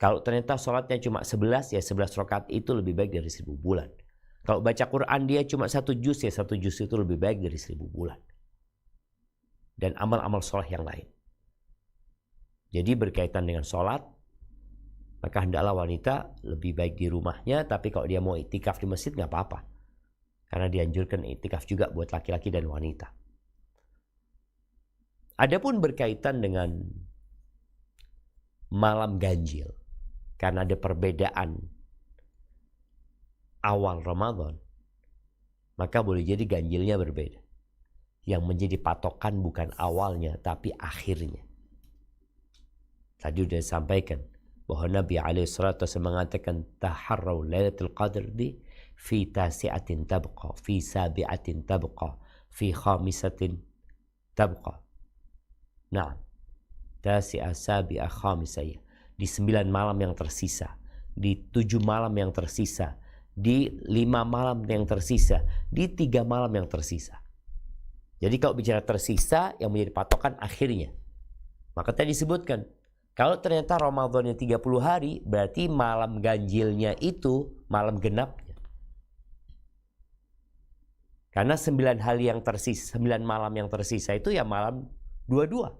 Kalau ternyata sholatnya cuma 11, ya 11 rakaat itu lebih baik dari 1000 bulan. Kalau baca Quran dia cuma 1 juz, ya 1 juz itu lebih baik dari 1000 bulan. Dan amal-amal sholat yang lain. Jadi berkaitan dengan sholat, maka hendaklah wanita lebih baik di rumahnya. Tapi kalau dia mau iktikaf di masjid nggak apa-apa. Karena dianjurkan iktikaf juga buat laki-laki dan wanita. Adapun berkaitan dengan malam ganjil, karena ada perbedaan awal Ramadan, maka boleh jadi ganjilnya berbeda. Yang menjadi patokan bukan awalnya, tapi akhirnya. Tadi sudah disampaikan bahwa Nabi SAW mengatakan taharraw Lailatul Qadr di fi tasi'atin tabqa, fi sabi'atin tabqa, fi khamisatin tabqa. Nah, tasi'ah, sabi'ah, khamisah. Di 9 malam yang tersisa, di 7 malam yang tersisa, di 5 malam yang tersisa, di 3 malam yang tersisa. Jadi kalau bicara tersisa, yang menjadi patokan akhirnya. Maka tadi disebutkan, kalau ternyata Ramadannya 30 hari, berarti malam ganjilnya itu malam genapnya. Karena 9 hari yang tersisa, 9 malam yang tersisa itu ya malam 22.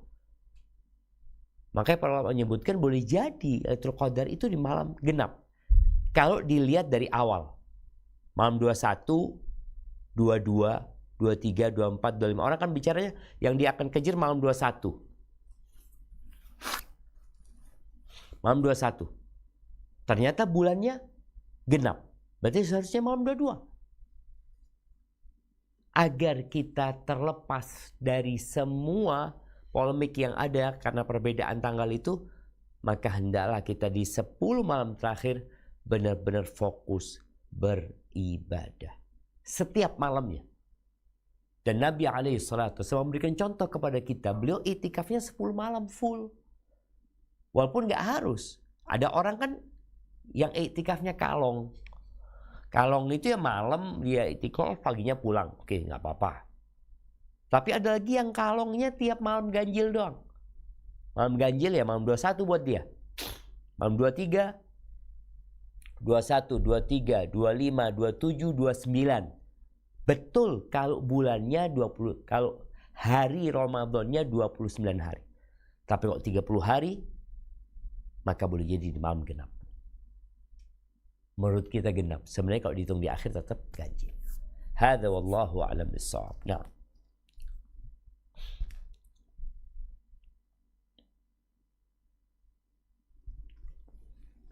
Makanya para ulama menyebutkan boleh jadi Lailatul Qadar itu di malam genap. Kalau dilihat dari awal, malam 21, 22, 23, 24, 25. Orang kan bicaranya yang dia akan kejar malam 21. Malam 21. Ternyata bulannya genap. Berarti seharusnya malam 22. Agar kita terlepas dari semua polemik yang ada karena perbedaan tanggal itu, maka hendaklah kita di 10 malam terakhir benar-benar fokus beribadah setiap malamnya. Dan Nabi SAW memberikan contoh kepada kita. Beliau itikafnya 10 malam full. Walaupun gak harus. Ada orang kan yang itikafnya kalong. Kalong itu ya malam dia itikaf, paginya pulang. Oke, gak apa-apa. Tapi ada lagi yang kalongnya tiap malam ganjil doang. Malam ganjil ya malam 21 buat dia. Malam 23, 21, 23, 25, 27, 29. Betul kalau bulannya 20, kalau hari Ramadannya 29 hari. Tapi kalau 30 hari, maka boleh jadi di malam genap. Menurut kita genap. Sebenarnya kalau dihitung di akhir tetap ganjil. Hadza wallahu a'lam bissawab. Nah.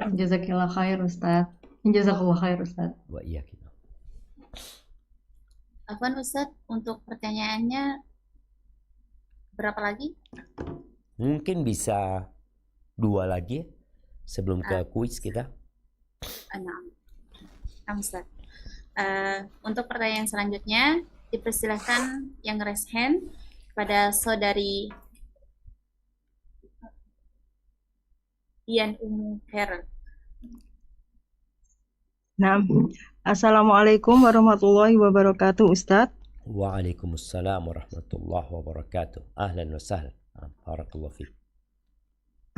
Jazakillah khair Ustaz. Jazakallah khair Ustaz.
Wa iyyakum.
Afwan Ustaz, untuk pertanyaannya berapa lagi?
Mungkin bisa 2 lagi sebelum ke kuis kita.
Nah, Ustaz. Untuk pertanyaan selanjutnya, dipersilahkan yang raise hand kepada saudari Dian Umu Khairul.
Nah, Assalamualaikum warahmatullahi wabarakatuh, Ustadz.
Waalaikumsalam warahmatullahi wabarakatuh. Ahlan wa sahlan. Barakallahu fiik.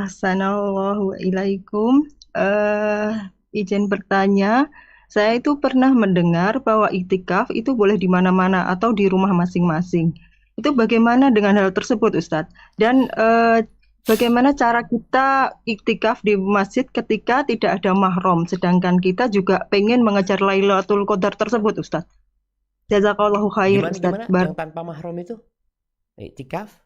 Assalamualaikum. Izin bertanya, saya itu pernah mendengar bahwa iktikaf itu boleh di mana-mana atau di rumah masing-masing. Itu bagaimana dengan hal tersebut, Ustadz? Dan bagaimana cara kita iktikaf di masjid ketika tidak ada mahram, sedangkan kita juga pengen mengejar Lailatul Qadar tersebut, Ustadz? Jazakallahu khair
Gimana
Ustaz.
yang tanpa mahram itu? Iktikaf?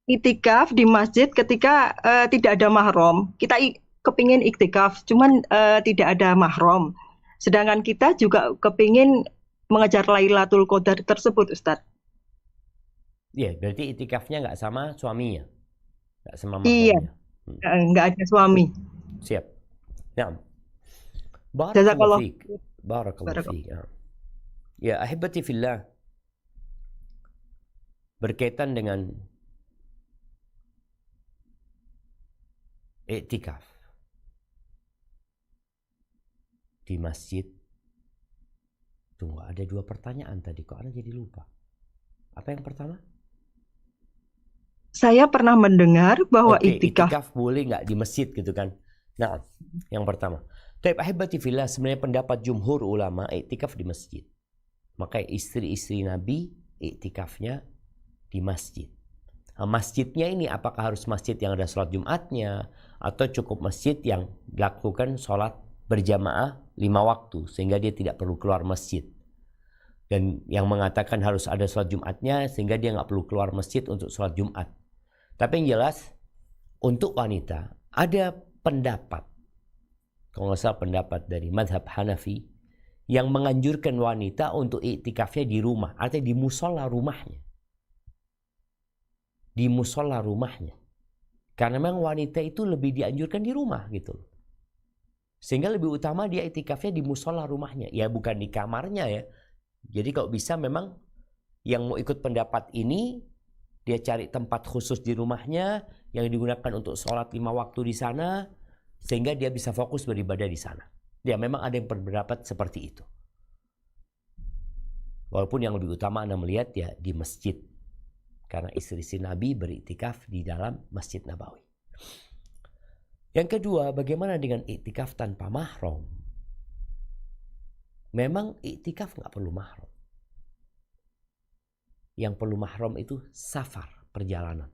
Iktikaf di masjid ketika tidak ada mahram. Kita kepingin iktikaf, cuman tidak ada mahram. Sedangkan kita juga kepingin mengejar Lailatul Qadar tersebut, Ustaz.
Iya, berarti iktikafnya nggak sama suaminya, nggak sama
Iya,
mahramnya.
nggak ada suami.
Siap. Naam.
Jazakallah.
Barakallahu fiik. Barakallahu fiik. Ya, ahibati fillah. Berkaitan dengan iktikaf di masjid. Tunggu, ada 2 pertanyaan tadi. Kok Ana jadi lupa? Apa yang pertama?
Saya pernah mendengar bahwa
Oke,
iktikaf
iktikaf boleh nggak di masjid gitu kan? Nah, yang pertama. Tapi ahibati fillah, sebenarnya pendapat jumhur ulama iktikaf di masjid. Maka istri-istri Nabi iktikafnya di masjid. Nah, masjidnya ini apakah harus masjid yang ada sholat Jumatnya atau cukup masjid yang dilakukan sholat berjamaah 5 waktu sehingga dia tidak perlu keluar masjid. Dan yang mengatakan harus ada sholat Jumatnya sehingga dia nggak perlu keluar masjid untuk sholat Jumat. Tapi yang jelas untuk wanita ada pendapat, kalau nggak salah pendapat dari madhab Hanafi, yang menganjurkan wanita untuk iktikafnya di rumah, artinya di musola rumahnya. Di musola rumahnya. Karena memang wanita itu lebih dianjurkan di rumah gitu. Sehingga lebih utama dia iktikafnya di musola rumahnya. Ya bukan di kamarnya ya. Jadi kalau bisa memang yang mau ikut pendapat ini, dia cari tempat khusus di rumahnya yang digunakan untuk sholat 5 waktu di sana, sehingga dia bisa fokus beribadah di sana. Ya memang ada yang berpendapat seperti itu. Walaupun yang lebih utama Anda melihat ya di masjid. Karena istri-istri Nabi beriktikaf di dalam Masjid Nabawi. Yang kedua, bagaimana dengan iktikaf tanpa mahram? Memang iktikaf nggak perlu mahram. Yang perlu mahram itu safar, perjalanan.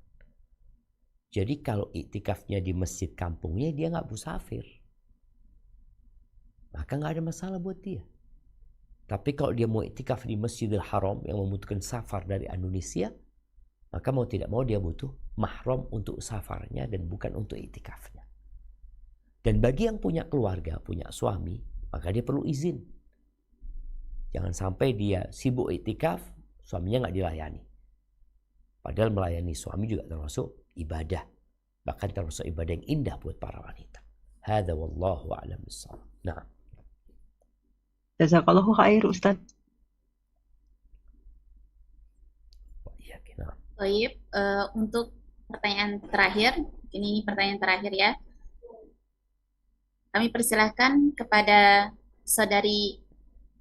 Jadi kalau iktikafnya di masjid kampungnya, dia nggak musafir. Maka nggak ada masalah buat dia. Tapi kalau dia mau iktikaf di Masjidil Haram yang membutuhkan safar dari Indonesia, maka mau tidak mau dia butuh mahram untuk safarnya dan bukan untuk iktikafnya. Dan bagi yang punya keluarga, punya suami, maka dia perlu izin. Jangan sampai dia sibuk iktikaf, suaminya nggak dilayani. Padahal melayani suami juga termasuk ibadah. Bahkan termasuk ibadah yang indah buat para wanita. Hadza wallahu a'lam bissawab. Nah.
Jazakallahu khair Ustaz.
Baik, untuk pertanyaan terakhir, ini pertanyaan terakhir ya. Kami persilahkan kepada saudari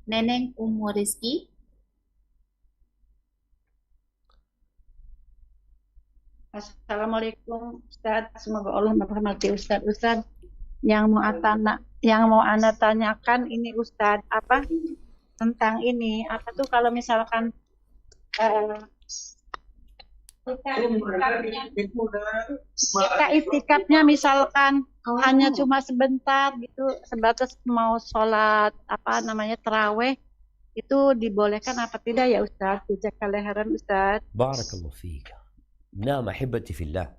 Neneng Ummu Rizki.
Assalamualaikum Ustaz, semoga Allah merahmati Ustaz. Yang mau ana tanyakan ini Ustaz, apa tentang ini, apa tuh kalau misalkan kita istikafnya misalkan hanya cuma sebentar gitu, sebatas mau sholat taraweh, itu dibolehkan apa tidak ya Ustaz? Jazakallahu khairan Ustaz.
Barakallahu fiik. Nah, mahibati fillah.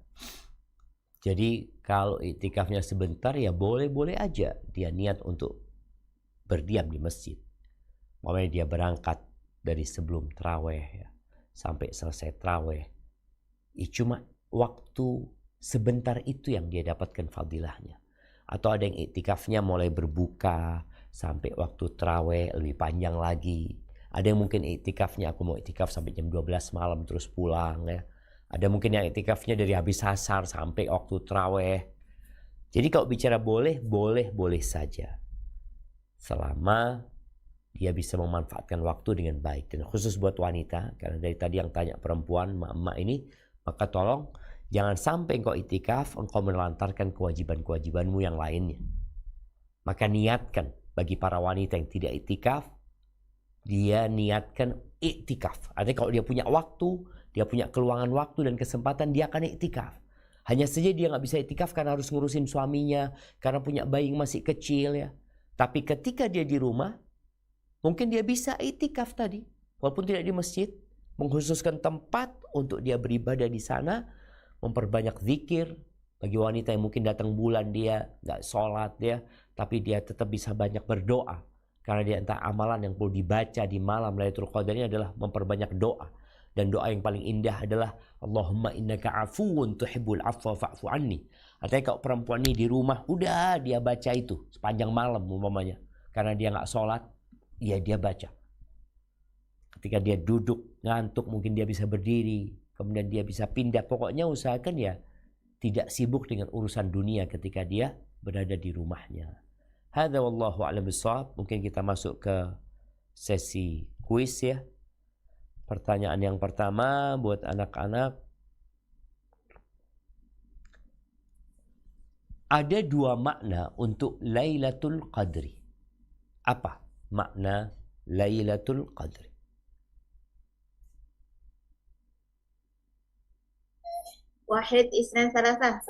Jadi kalau iktikafnya sebentar ya boleh-boleh aja dia niat untuk berdiam di masjid. Makanya dia berangkat dari sebelum taraweh ya, sampai selesai taraweh. Cuma waktu sebentar itu yang dia dapatkan fadilahnya. Atau ada yang iktikafnya mulai berbuka sampai waktu taraweh lebih panjang lagi. Ada yang mungkin iktikafnya aku mau iktikaf sampai jam 12 malam terus pulang ya. Ada mungkin yang iktikafnya dari habis asar sampai waktu taraweh. Jadi kalau bicara boleh saja. Selama dia bisa memanfaatkan waktu dengan baik. Dan khusus buat wanita, karena dari tadi yang tanya perempuan, emak-emak ini, maka tolong jangan sampai engkau iktikaf, engkau menelantarkan kewajiban-kewajibanmu yang lainnya. Maka niatkan bagi para wanita yang tidak iktikaf, dia niatkan iktikaf. Artinya kalau dia punya waktu, dia punya keluangan waktu dan kesempatan, dia akan iktikaf. Hanya saja dia nggak bisa iktikaf karena harus ngurusin suaminya, karena punya bayi yang masih kecil ya. Tapi ketika dia di rumah, mungkin dia bisa iktikaf tadi. walaupun tidak di masjid, mengkhususkan tempat untuk dia beribadah di sana, memperbanyak zikir. Bagi wanita yang mungkin datang bulan dia nggak sholat dia, tapi dia tetap bisa banyak berdoa. Karena di antara amalan yang perlu dibaca di malam Lailatul Qadar ini adalah memperbanyak doa. Dan doa yang paling indah adalah Allahumma innaka afuwun tuhibbul afwa fa'fu anni. Artinya kalau perempuan ini di rumah, udah dia baca itu sepanjang malam umpamanya. Karena dia nggak sholat, ya dia baca. Ketika dia duduk ngantuk, mungkin dia bisa berdiri, kemudian dia bisa pindah. Pokoknya usahakan ya tidak sibuk dengan urusan dunia ketika dia berada di rumahnya. Hadza wallahu a'lam bishawab. Mungkin kita masuk ke sesi kuis ya. Pertanyaan yang pertama buat anak-anak. Ada dua makna untuk Lailatul Qadri. Apa makna Lailatul Qadri?
Wahid, Isnin, Salasa.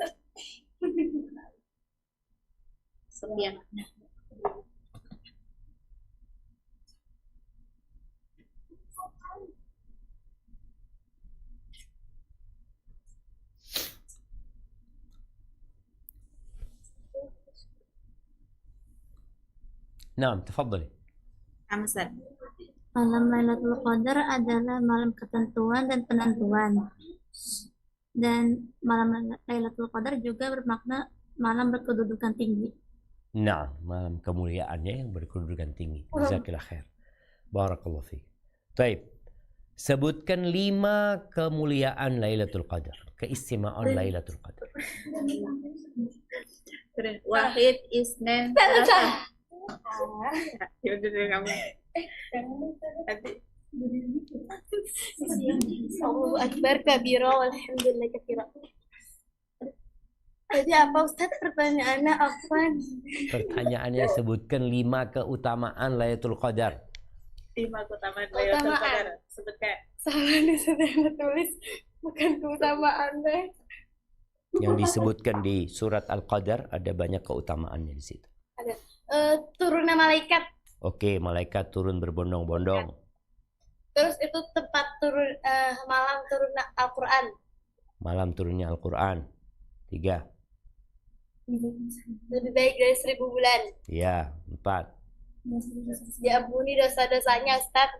Sekian.
Naam, tafadhali.
Amsal.
Malam Lailatul Qadar adalah malam ketentuan dan penentuan. Dan malam Lailatul Qadar juga bermakna malam berkedudukan tinggi.
Nah, malam kemuliaannya yang berkedudukan tinggi. Jazakillah khair. Barakallahu fiik. Baik. Sebutkan 5 kemuliaan Lailatul Qadar. Keistimewaan Lailatul Qadar.
Wahid, Isnin, Salasa. Ya udah deh kamu.
Allahu Akbar kabira walhamdulillah katsira. Jadi apa Ustaz pertanyaannya afwan?
Pertanyaannya sebutkan 5 keutamaan Lailatul Qadar.
5 keutamaan Lailatul Qadar. Sebutkan.
Salah nih sedang tulis bukan keutamaan deh.
Yang disebutkan di surat Al-Qadar ada banyak keutamaannya di situ.
Ada turunnya malaikat.
Oke, malaikat turun berbondong-bondong.
Terus itu tempat turun malam turunnya Al-Qur'an.
Malam turunnya Al-Quran. 3.
Lebih baik dari 1000 bulan.
Ya, 4.
Diampuni dosa-dosanya Ustaz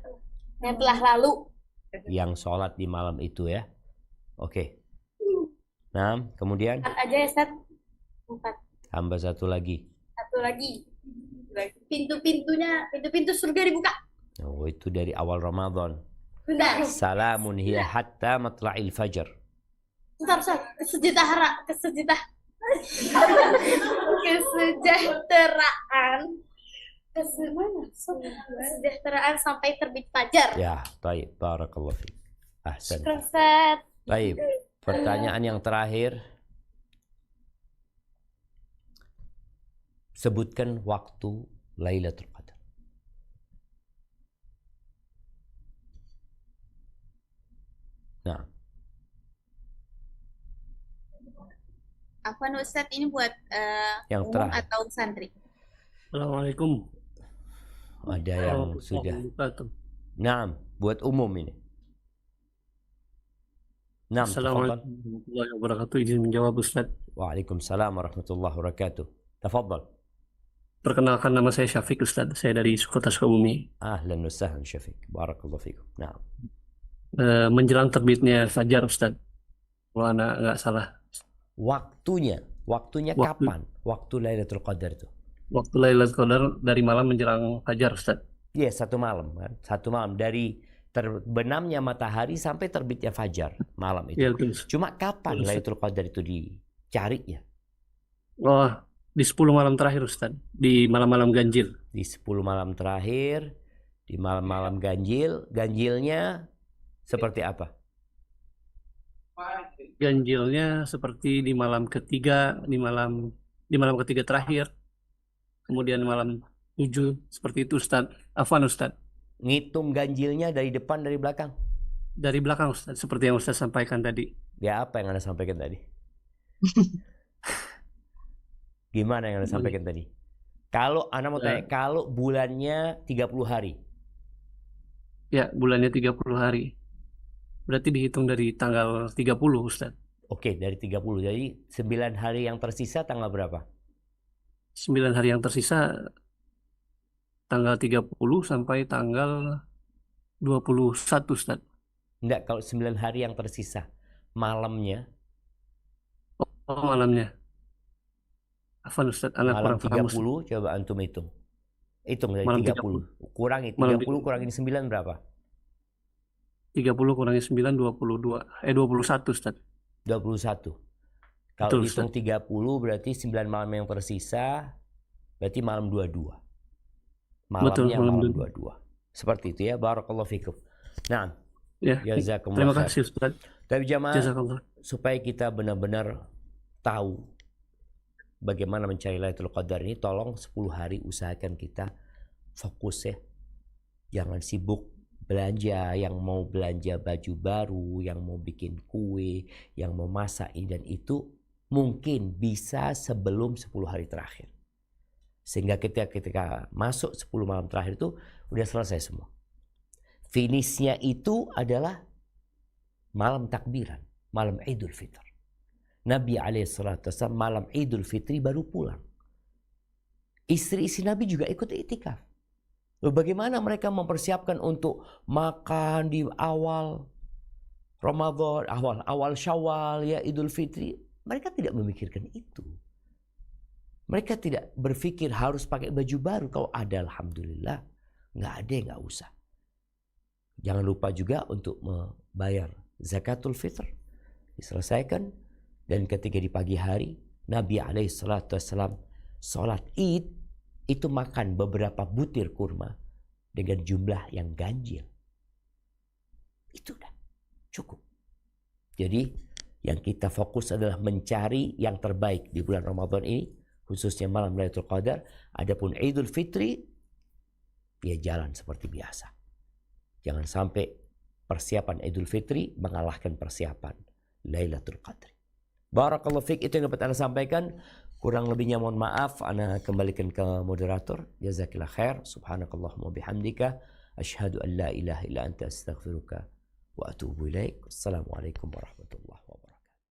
yang telah lalu.
Yang sholat di malam itu ya. Oke. Nah, kemudian
4 aja ya Ustaz. 4.
tambah 1 lagi.
Satu lagi. Pintu surga dibuka.
Oh, itu dari awal Ramadan.
Bentar.
Salamun hiya hatta matla'il fajr.
Bentar, kesejahteraan sampai terbit fajar.
Ya, baik. Barakallahu fiik. Ahsan.
Ustaz.
Baik. Pertanyaan yang terakhir. Sebutkan waktu Lailatul Qadar. Nah,
Afwan Ustaz, ini buat
yang
umum
terakhir.
atau santri?
Assalamualaikum.
Ada yang sudah.
Wabarakatuh.
Nah, buat umum ini. Nah, tafadhal.
Assalamualaikum warahmatullahi wabarakatuh. Izin menjawab Ustaz.
Waalaikumsalam warahmatullahi wabarakatuh. Tafadhal.
Perkenalkan, nama saya Syafiq Ustaz. Saya dari Kota Sukabumi.
Ahlan wa sahlan Syafiq. Barakallahu fikum. Nah,
Menjelang terbitnya fajar Ustaz. Kalau anak nggak salah.
waktunya
Waktu.
kapan? Waktu Lailatul Qadar itu.
Waktu Lailatul Qadar dari malam menjelang fajar Ustaz.
Iya, 1 malam kan. 1 malam dari terbenamnya matahari sampai terbitnya fajar malam itu.
Ya, betul.
Cuma kapan
Betul, Ustaz.
Lailatul Qadar itu dicari ya?
Oh, di 10 malam terakhir Ustaz. Di malam-malam ganjil.
Di 10 malam terakhir, di malam-malam ganjil. Ganjilnya seperti apa?
Ganjilnya seperti di malam ketiga, di malam ketiga terakhir. Kemudian malam 7 seperti itu Ustaz. Afwan Ustaz.
Ngitung ganjilnya dari depan, dari belakang.
Dari belakang Ustaz, seperti yang Ustaz sampaikan tadi.
Ya, apa yang Anda sampaikan tadi? Gimana yang Anda sampaikan tadi? Kalau Anda mau tanya, kalau bulannya 30 hari.
Ya, bulannya 30 hari. Berarti dihitung dari tanggal 30, Ustaz.
Oke, dari 30. Jadi 9 hari yang tersisa tanggal berapa?
9 hari yang tersisa tanggal 30 sampai tanggal 21, Ustaz.
Enggak, kalau 9 hari yang tersisa. Malamnya,
Oh, malamnya. Afwan, Ustaz, anak
malam
kurang paham, Ustaz.
30, coba antum hitung. Hitung dari
Malam
30. Kurangi,
Malam
30 kurangin 9 berapa?
30 kurangi 9, 21, Ustaz.
21. Kalau
Betul,
hitung
Ustaz.
30 berarti 9 malam yang tersisa, berarti malam 22.
Betul,
Malamnya
malam
malam
22.
22. Seperti itu ya, barakallahu fikum. Nah,
Ya,
jazakumullah
terima
khair.
kasih, Ustaz.
Tapi jamaah,
Jazakallah.
supaya kita benar-benar tahu bagaimana mencari Lailatul Qadar ini, tolong 10 hari usahakan kita fokus ya. Jangan sibuk belanja, yang mau belanja baju baru, yang mau bikin kue, yang mau masak ini dan itu, mungkin bisa sebelum 10 hari terakhir. Sehingga ketika masuk 10 malam terakhir itu udah selesai semua. Finishnya itu adalah malam takbiran, malam Idul Fitr. Nabi SAW malam Idul Fitri baru pulang. Istri-istri Nabi juga ikut iktikaf. Bagaimana mereka mempersiapkan untuk makan di awal Ramadan, awal Syawal ya Idul Fitri? Mereka tidak memikirkan itu. Mereka tidak berpikir harus pakai baju baru. Kalau ada, alhamdulillah. Nggak ada, nggak usah. Jangan lupa juga untuk membayar zakatul fitr. Diselesaikan. Dan ketika di pagi hari, Nabi SAW sholat id, itu makan beberapa butir kurma dengan jumlah yang ganjil. Itu udah cukup. Jadi yang kita fokus adalah mencari yang terbaik di bulan Ramadan ini, khususnya malam Lailatul Qadar. Adapun Idul Fitri, ya jalan seperti biasa. Jangan sampai persiapan Idul Fitri mengalahkan persiapan Lailatul Qadar. Barakallahu fiik, itu yang dapat Anda sampaikan. Kurang lebihnya mohon maaf, Anda kembalikan ke moderator. Jazakillah khair. Subhanakallahumma bihamdika. Asyhadu an la ilaha illa anta astaghfiruka wa atubu ilaik. Assalamualaikum warahmatullahi